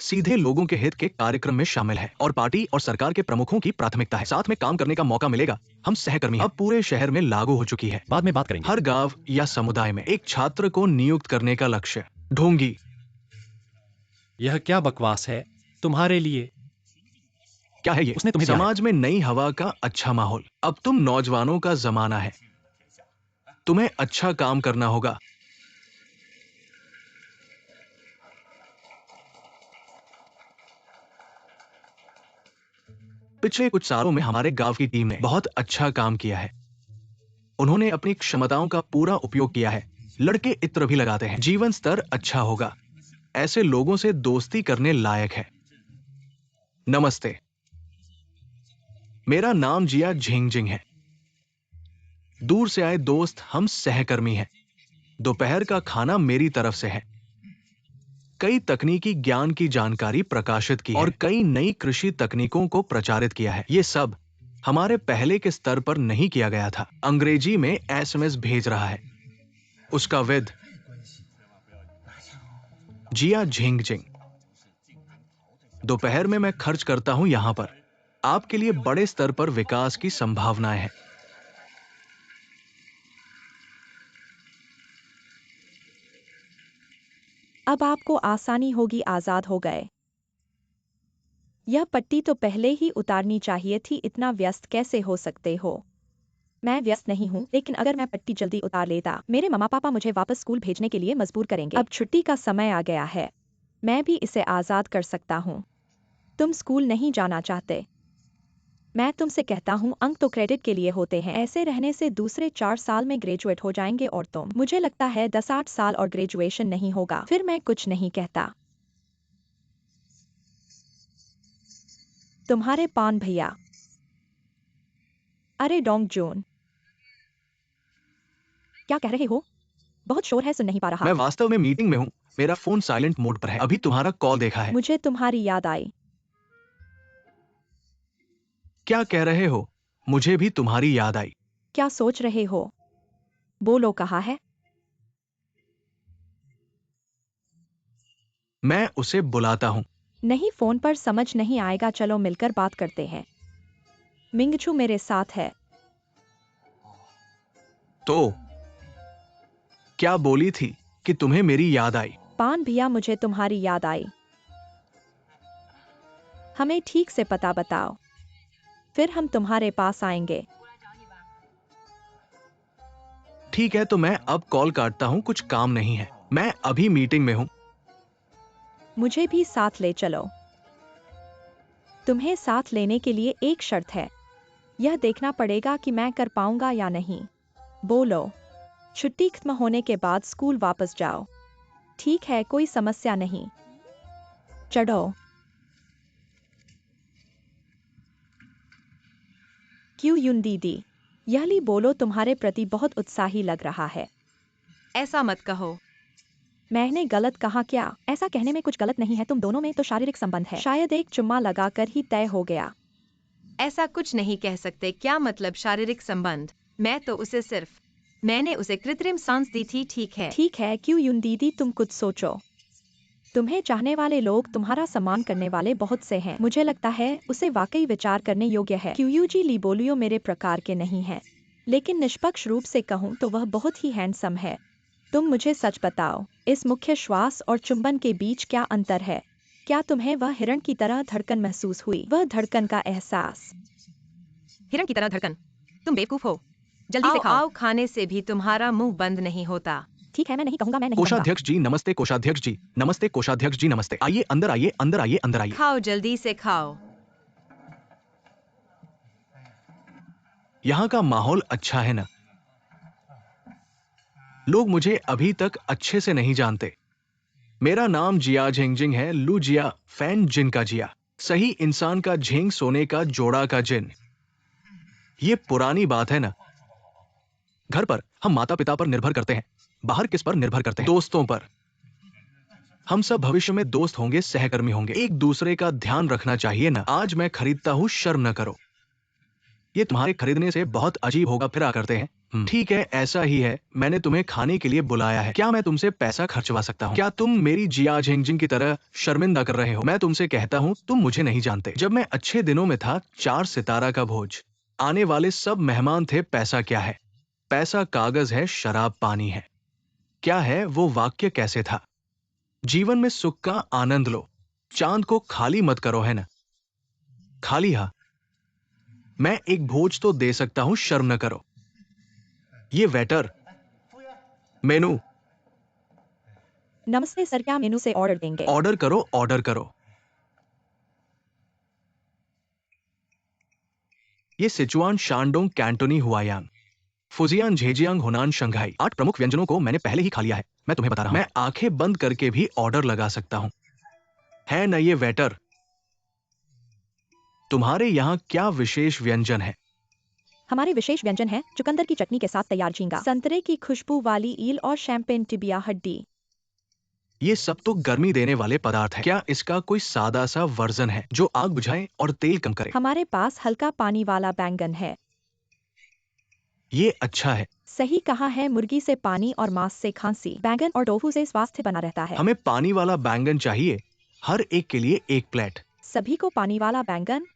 सीधे लोगों के हित के कार्यक्रम में शामिल है और पार्टी और सरकार के प्रमुखों की प्राथमिकता है। साथ में काम करने का मौका मिलेगा। हम सहकर्मी हैं। अब पूरे शहर में लागू हो चुकी है। बाद में बात करेंगे। हर गांव या समुदाय में एक छात्र को नियुक्त करने का लक्ष्य। ढोंगी, यह क्या बकवास है तुम्हारे लिए? क्या है ये? उसने तुम्हें दिया है। समाज में नई हवा का अच्छा माहौल। अब तुम नौजवानों का जमाना है। तुम्हें अच्छा काम करना होगा। पिछले कुछ सालों में हमारे गांव की टीम ने बहुत अच्छा काम किया है। उन्होंने अपनी क्षमताओं का पूरा उपयोग किया है। लड़के इत्र भी लगाते हैं। जीवन स्तर अच्छा होगा। ऐसे लोगों से दोस्ती करने लायक है। नमस्ते, मेरा नाम जिया झिंगजिंग है। दूर से आए दोस्त, हम सहकर्मी हैं। दोपहर का खाना मेरी तरफ से है। कई तकनीकी ज्ञान की जानकारी प्रकाशित की है और कई नई कृषि तकनीकों को प्रचारित किया है। ये सब हमारे पहले के स्तर पर नहीं किया गया था। अंग्रेजी में SMS भेज रहा है। उसका विद जिया झिंगजिंग। दोपहर में मैं खर्च करता हूं यहां पर। आपके लिए बड़े स्तर पर विकास की संभावनाएं हैं। अब आपको आसानी होगी। आजाद हो गए। यह पट्टी तो पहले ही उतारनी चाहिए थी। इतना व्यस्त कैसे हो सकते हो? मैं व्यस्त नहीं हूँ, लेकिन अगर मैं पट्टी जल्दी उतार लेता, मेरे मम्मा पापा मुझे वापस स्कूल भेजने के लिए मजबूर करेंगे। अब छुट्टी का समय आ गया है। मैं भी इसे आजाद कर सकता हूँ। तुम स्कूल नहीं जाना चाहते। मैं तुमसे कहता हूँ, अंक तो क्रेडिट के लिए होते हैं। ऐसे रहने से दूसरे 4 साल में ग्रेजुएट हो जाएंगे और तुम, मुझे लगता है 10-8 साल और ग्रेजुएशन नहीं होगा। फिर मैं कुछ नहीं कहता। तुम्हारे पान भैया। अरे डोंग जून, क्या कह रहे हो? बहुत शोर है, सुन नहीं पा रहा। मैं वास्तव में मीटिंग में हूं। मेरा फोन साइलेंट मोड पर है। अभी तुम्हारा कॉल देखा है। मुझे तुम्हारी याद आई। क्या कह रहे हो? मुझे भी तुम्हारी याद आई। क्या सोच रहे हो? बोलो, कहाँ है? मैं उसे बुलाता हूं। नहीं, फोन पर समझ नहीं आएगा। चलो मिलकर बात करते हैं। मिंगछू मेरे साथ है। तो क्या बोली थी कि तुम्हें मेरी याद आई? पान भैया, मुझे तुम्हारी याद आई। हमें ठीक से पता बताओ, फिर हम तुम्हारे पास आएंगे। ठीक है, तो मैं अब कॉल काटता हूं। कुछ काम नहीं है। मैं अभी मीटिंग में हूं। मुझे भी साथ ले चलो। तुम्हें साथ लेने के लिए एक शर्त है। यह देखना पड़ेगा कि मैं कर पाऊंगा या नहीं। बोलो। छुट्टी खत्म होने के बाद स्कूल वापस जाओ। ठीक है, कोई समस्या नहीं। चढ़ो। क्यों यून दीदी? यहली बोलो, तुम्हारे प्रति बहुत उत्साही लग रहा है। ऐसा मत कहो। मैंने गलत कहा क्या? ऐसा कहने में कुछ गलत नहीं है। तुम दोनों में तो शारीरिक संबंध है। शायद एक चुम्मा लगाकर ही तय हो गया। ऐसा कुछ नहीं कह सकते। क्या मतलब शारीरिक संबंध? मैंने उसे कृत्रिम सांस दी थी। ठीक है। ठीक है, क्यों यून दीदी, तुम कुछ सोचो। तुम्हें चाहने वाले लोग, तुम्हारा सम्मान करने वाले बहुत से हैं। मुझे लगता है उसे वाकई विचार करने योग्य है। क्यूयूजी लिबोलियो मेरे प्रकार के नहीं है, लेकिन निष्पक्ष रूप से कहूँ तो वह बहुत ही हैंडसम है। तुम मुझे सच बताओ, इस मुख्य श्वास और चुंबन के बीच क्या अंतर है? क्या तुम्हें वह हिरण की तरह धड़कन महसूस हुई? वह धड़कन का एहसास। हिरण की तरह धड़कन? तुम बेवकूफ हो। जल्दी से आओ, खाओ। आओ। खाने से भी तुम्हारा मुंह बंद नहीं होता। ठीक है, मैं नहीं कहूंगा, मैं नहीं कहूंगा। कोषाध्यक्ष जी नमस्ते, कोषाध्यक्ष जी नमस्ते, कोषाध्यक्ष जी नमस्ते। आइए अंदर आइए, अंदर आइए, अंदर आइए। खाओ, जल्दी से खाओ। यहाँ का माहौल अच्छा है ना? लोग मुझे अभी तक अच्छे से नहीं जानते। मेरा नाम जिया झिंगजिंग है, लू जिया, फैन जिन का जिया। सही इंसान का झिंग, सोने का जोड़ा का जिन। ये पुरानी बात है ना? घर पर हम माता पिता पर निर्भर करते हैं, बाहर किस पर निर्भर करते हैं? दोस्तों पर। हम सब भविष्य में दोस्त होंगे, सहकर्मी होंगे, एक दूसरे का ध्यान रखना चाहिए ना? आज मैं खरीदता हूं, शर्म न करो। ये तुम्हारे खरीदने से बहुत अजीब होगा, फिर करते हैं। ठीक है, ऐसा ही है। मैंने तुम्हें खाने के लिए बुलाया है। क्या मैं तुमसे पैसा खर्चवा सकता हूँ? क्या तुम मेरी जिया झिंगजिंग की तरह शर्मिंदा कर रहे हो? मैं तुमसे कहता हूँ, तुम मुझे नहीं जानते। जब मैं अच्छे दिनों में था, 4 सितारा का भोज, आने वाले सब मेहमान थे। पैसा क्या है? पैसा कागज है, शराब पानी है। क्या है वो वाक्य? कैसे था? जीवन में सुख का आनंद लो, चांद को खाली मत करो, है ना? खाली? हाँ, मैं एक भोज तो दे सकता हूं, शर्म न करो। ये वेटर, मेनू। नमस्ते सर, क्या मेनू से ऑर्डर देंगे? ऑर्डर करो, ऑर्डर करो। ये Sichuan, Shandong, Cantonese, Huaiyang, Fujian, Zhejiang, Hunan, Shanghai. 8 प्रमुख व्यंजनों को मैंने पहले ही खा लिया है। मैं तुम्हें बता रहा हूं, मैं आंखें बंद करके भी ऑर्डर लगा सकता हूं। है ना ये वेटर? तुम्हारे यहाँ क्या विशेष व्यंजन है? हमारे विशेष व्यंजन है चुकंदर की चटनी के साथ तैयार झींगा, संतरे की खुशबू वाली ईल और शैंपेन टिबिया हड्डी। ये सब तो गर्मी देने वाले पदार्थ हैं। क्या इसका कोई सादा सा वर्जन है जो आग बुझाए और तेल कम करे? हमारे पास हल्का पानी वाला बैंगन है। ये अच्छा है। सही कहा है, मुर्गी से पानी और मांस से खांसी, बैंगन और टोफू से स्वास्थ्य बना रहता है। हमें पानी वाला बैंगन चाहिए, हर एक के लिए 1 प्लेट। सभी को पानी वाला बैंगन?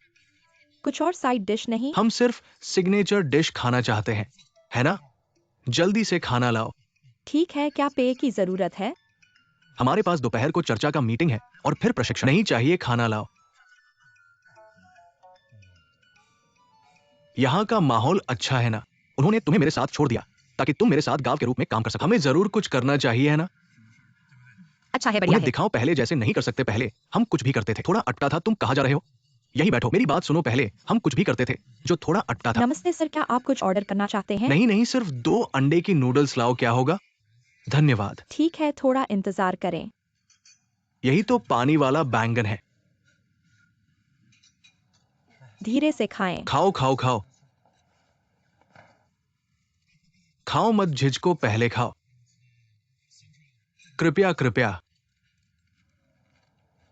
कुछ और साइड डिश नहीं? हम सिर्फ सिग्नेचर डिश खाना चाहते हैं, है ना? जल्दी से खाना लाओ। ठीक है, क्या पेय की जरूरत है? हमारे पास दोपहर को चर्चा का मीटिंग है और फिर प्रशिक्षण। नहीं चाहिए, खाना लाओ। यहाँ का माहौल अच्छा है ना? उन्होंने तुम्हें मेरे साथ छोड़ दिया ताकि तुम मेरे साथ गांव के रूप में काम कर सको। हमें जरूर कुछ करना चाहिए, है ना? अच्छा है, बढ़िया उन्हें है। दिखाओ, पहले जैसे नहीं कर सकते। पहले हम कुछ भी करते थे, थोड़ा अटता था। तुम कहाँ जा रहे हो? यही बैठो, मेरी बात सुनो। पहले हम कुछ भी करते थे जो थोड़ा अटता था। नमस्ते सर, क्या आप कुछ ऑर्डर करना चाहते हैं? नहीं नहीं, सिर्फ 2 अंडे की नूडल्स लाओ। क्या होगा? धन्यवाद। ठीक है, थोड़ा इंतजार करें। यही तो पानी वाला बैंगन है। धीरे से खाएं। खाओ खाओ खाओ। खाओ मत झिझको, पहले खाओ। कृपया कृपया।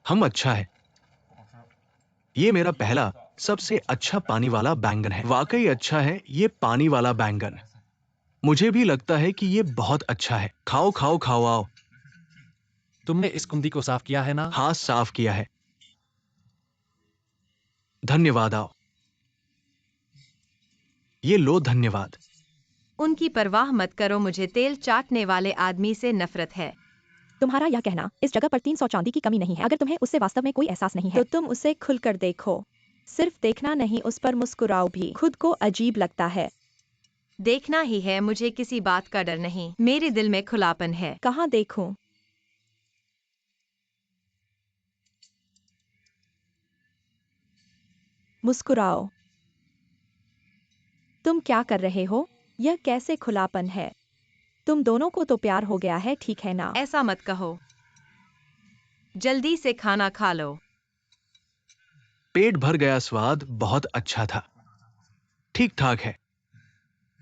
हम अच्छा है। ये मेरा पहला सबसे अच्छा पानी वाला बैंगन है। वाकई अच्छा है ये पानी वाला बैंगन। मुझे भी लगता है कि ये बहुत अच्छा है। खाओ खाओ खाओ, आओ। तुमने इस कुंडी को साफ किया है ना? हाँ, साफ किया है। धन्यवाद, आओ। ये लो, धन्यवाद। उनकी परवाह मत करो, मुझे तेल चाटने वाले आदमी से नफरत है। तुम्हारा यह कहना, इस जगह पर 300 चांदी की कमी नहीं है। अगर तुम्हें उससे वास्तव में कोई एहसास नहीं है तो तुम उसे खुलकर देखो। सिर्फ देखना नहीं, उस पर मुस्कुराओ भी। खुद को अजीब लगता है। देखना ही है, मुझे किसी बात का डर नहीं। मेरे दिल में खुलापन है। कहाँ देखूं? मुस्कुराओ। तुम क्या कर रहे हो? यह कैसे खुलापन है? तुम दोनों को तो प्यार हो गया है, ठीक है ना? ऐसा मत कहो। जल्दी से खाना खा लो। पेट भर गया, स्वाद बहुत अच्छा था। ठीक ठाक है।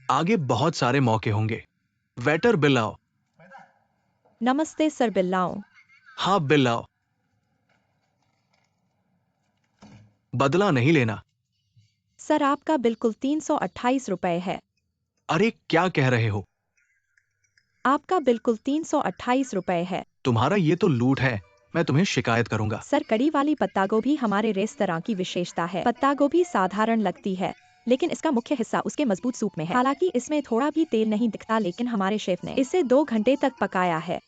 आगे बहुत सारे मौके होंगे। वेटर, बिल आओ। नमस्ते सर, बिल्लाओं। हाँ, बिल आओ। बदला नहीं लेना। सर, आपका बिल्कुल 328 रुपए है। अरे क्या कह रहे हो? आपका बिल्कुल 328 रुपए है। तुम्हारा ये तो लूट है। मैं तुम्हें शिकायत करूंगा। सर, कड़ी वाली पत्ता गोभी हमारे रेस्तरां की विशेषता है। पत्ता गोभी साधारण लगती है, लेकिन इसका मुख्य हिस्सा उसके मजबूत सूप में है। हालांकि इसमें थोड़ा भी तेल नहीं दिखता, लेकिन हमारे शेफ ने इसे 2 घंटे तक पकाया है।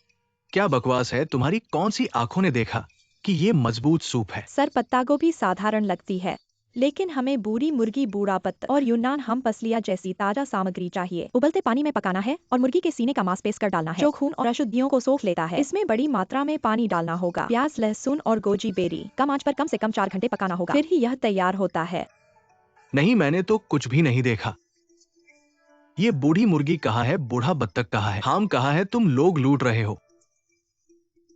क्या बकवास है, तुम्हारी कौन सी आंखों ने देखा कि ये मजबूत सूप है? सर, पत्ता गोभी साधारण लगती है, लेकिन हमें बूरी मुर्गी, बूढ़ा पत्ता और यूनान हम पसलिया जैसी ताजा सामग्री चाहिए। उबलते पानी में पकाना है और मुर्गी के सीने का मांस पेस्ट कर डालना है, जो खून और अशुद्धियों को सोख लेता है। इसमें बड़ी मात्रा में पानी डालना होगा। प्याज, लहसुन और गोजी बेरी कम आंच पर कम से कम 4 घंटे पकाना होगा, फिर ही यह तैयार होता है। नहीं, मैंने तो कुछ भी नहीं देखा। ये बूढ़ी मुर्गी कहाँ है, बूढ़ा बत्तख कहाँ है, हाम कहाँ है? तुम लोग लूट रहे हो।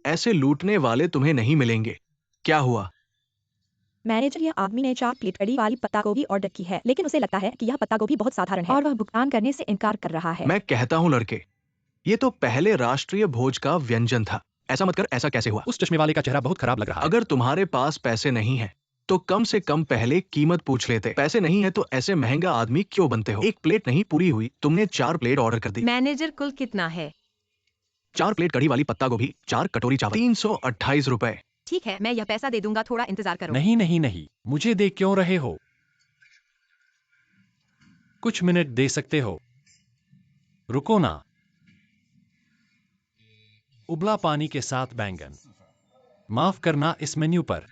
ऐसे लूटने वाले तुम्हें नहीं मिलेंगे। क्या हुआ? मैनेजर, यह आदमी ने 4 प्लेट कड़ी वाली पत्ता गोभी ऑर्डर की है, लेकिन उसे लगता है कि यह पत्ता गोभी बहुत साधारण है और वह भुगतान करने से इनकार कर रहा है। मैं कहता हूँ लड़के, ये तो पहले राष्ट्रीय भोज का व्यंजन था। ऐसा मत कर। ऐसा कैसे हुआ? उस चश्मे वाले का चेहरा बहुत खराब लग रहा है। अगर तुम्हारे पास पैसे नहीं है तो कम से कम पहले कीमत पूछ लेते। पैसे नहीं है तो ऐसे महंगा आदमी क्यों बनते हो? एक प्लेट नहीं पूरी हुई, तुमने 4 प्लेट ऑर्डर कर दी। मैनेजर, कुल कितना है? 4 प्लेट कड़ी वाली पत्ता गोभी, 4 कटोरी चावल, 328 रुपए। ठीक है, मैं यह पैसा दे दूंगा, थोड़ा इंतजार करो। नहीं नहीं नहीं, मुझे दे क्यों रहे हो? कुछ मिनट दे सकते हो? रुको ना। उबला पानी के साथ बैंगन। माफ करना, इस मेन्यू पर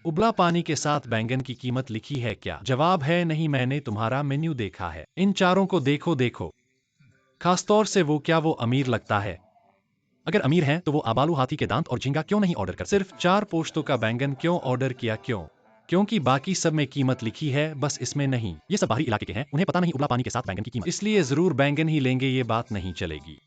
उबला पानी के साथ बैंगन की कीमत लिखी है क्या? जवाब है नहीं, मैंने तुम्हारा मेन्यू देखा है। इन चारों को देखो देखो, खासतौर से वो। क्या वो अमीर लगता है? अगर अमीर हैं तो वो आबालू हाथी के दांत और झींगा क्यों नहीं ऑर्डर कर? सिर्फ 4 पोस्तों का बैंगन क्यों ऑर्डर किया? क्यों? क्योंकि बाकी सब में कीमत लिखी है, बस इसमें नहीं। ये सब बाहरी इलाके के हैं, उन्हें पता नहीं उबला पानी के साथ बैंगन की कीमत, इसलिए जरूर बैंगन ही लेंगे। ये बात नहीं चलेगी।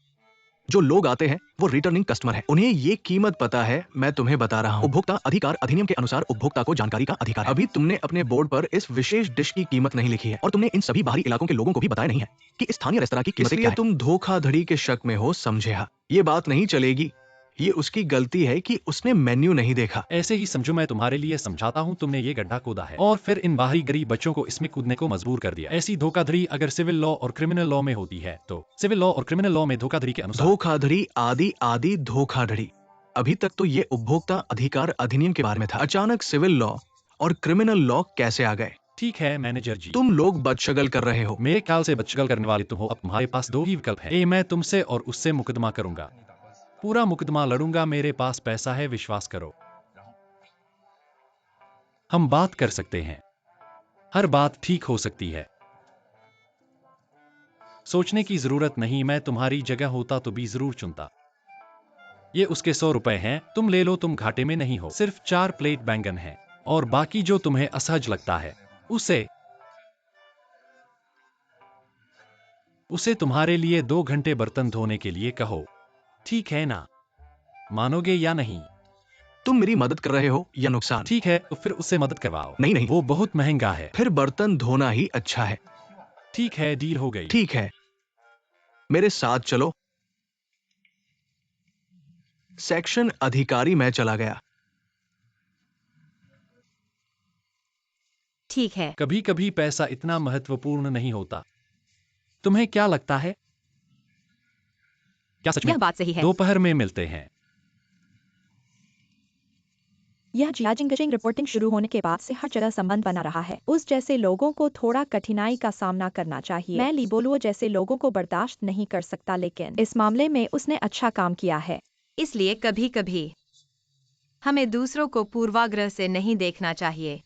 जो लोग आते हैं वो रिटर्निंग कस्टमर है, उन्हें ये कीमत पता है। मैं तुम्हें बता रहा हूँ, उपभोक्ता अधिकार अधिनियम के अनुसार उपभोक्ता को जानकारी का अधिकार है। अभी तुमने अपने बोर्ड पर इस विशेष डिश की कीमत नहीं लिखी है और तुमने इन सभी बाहरी इलाकों के लोगों को भी बताया नहीं है कि इस स्थानीय रेस्तरां की कीमत क्या है। इसलिए तुम धोखाधड़ी के शक में हो, समझे? हाँ, ये बात नहीं चलेगी। ये उसकी गलती है कि उसने मेन्यू नहीं देखा। ऐसे ही समझो, मैं तुम्हारे लिए समझाता हूँ। तुमने ये गड्ढा खोदा है और फिर इन बाहरी गरीब बच्चों को इसमें कूदने को मजबूर कर दिया। ऐसी धोखाधड़ी अगर सिविल लॉ और क्रिमिनल लॉ में होती है तो सिविल लॉ और क्रिमिनल लॉ में धोखाधड़ी के अनुसार धोखाधड़ी, आदि आदि धोखाधड़ी। अभी तक तो ये उपभोक्ता अधिकार अधिनियम के बारे में था, अचानक सिविल लॉ और क्रिमिनल लॉ कैसे आ गए? ठीक है मैनेजर जी, तुम लोग बदशगल कर रहे हो। मेरे ख्याल से बदशगल करने वाले तुम हो। अब तुम्हारे पास 2 ही विकल्प हैं। ए, मैं तुमसे और उससे मुकदमा करूंगा, पूरा मुकदमा लड़ूंगा। मेरे पास पैसा है, विश्वास करो। हम बात कर सकते हैं, हर बात ठीक हो सकती है। सोचने की जरूरत नहीं, मैं तुम्हारी जगह होता तो भी जरूर चुनता। ये उसके 100 रुपए हैं, तुम ले लो, तुम घाटे में नहीं हो। सिर्फ 4 प्लेट बैंगन है और बाकी जो तुम्हें असहज लगता है उसे तुम्हारे लिए 2 घंटे बर्तन धोने के लिए कहो। ठीक है ना? मानोगे या नहीं? तुम मेरी मदद कर रहे हो या नुकसान? ठीक है, तो फिर उससे मदद करवाओ। नहीं नहीं, वो बहुत महंगा है। फिर बर्तन धोना ही अच्छा है। ठीक है, डील हो गई। ठीक है, मेरे साथ चलो। सेक्शन अधिकारी, मैं चला गया। ठीक है। कभी कभी पैसा इतना महत्वपूर्ण नहीं होता। तुम्हें क्या लगता है? क्या सच में? यह बात सही है। दोपहर में मिलते हैं। यह जियाजिंग रिपोर्टिंग शुरू होने के बाद से हर जगह संबंध बना रहा है। उस जैसे लोगों को थोड़ा कठिनाई का सामना करना चाहिए। मैं लिबोलुओ जैसे लोगों को बर्दाश्त नहीं कर सकता, लेकिन इस मामले में उसने अच्छा काम किया है। इसलिए कभी कभी हमें दूसरों को पूर्वाग्रह से नहीं देखना चाहिए।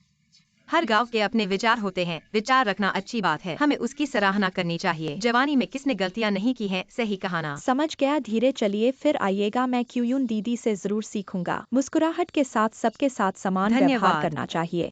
हर गांव के अपने विचार होते हैं। विचार रखना अच्छी बात है, हमें उसकी सराहना करनी चाहिए। जवानी में किसने गलतियां नहीं की हैं, सही कहा ना? समझ गया। धीरे चलिए, फिर आइएगा। मैं क्यूयून दीदी से जरूर सीखूंगा। मुस्कुराहट के साथ सबके साथ समान व्यवहार धन्यवाद। करना चाहिए।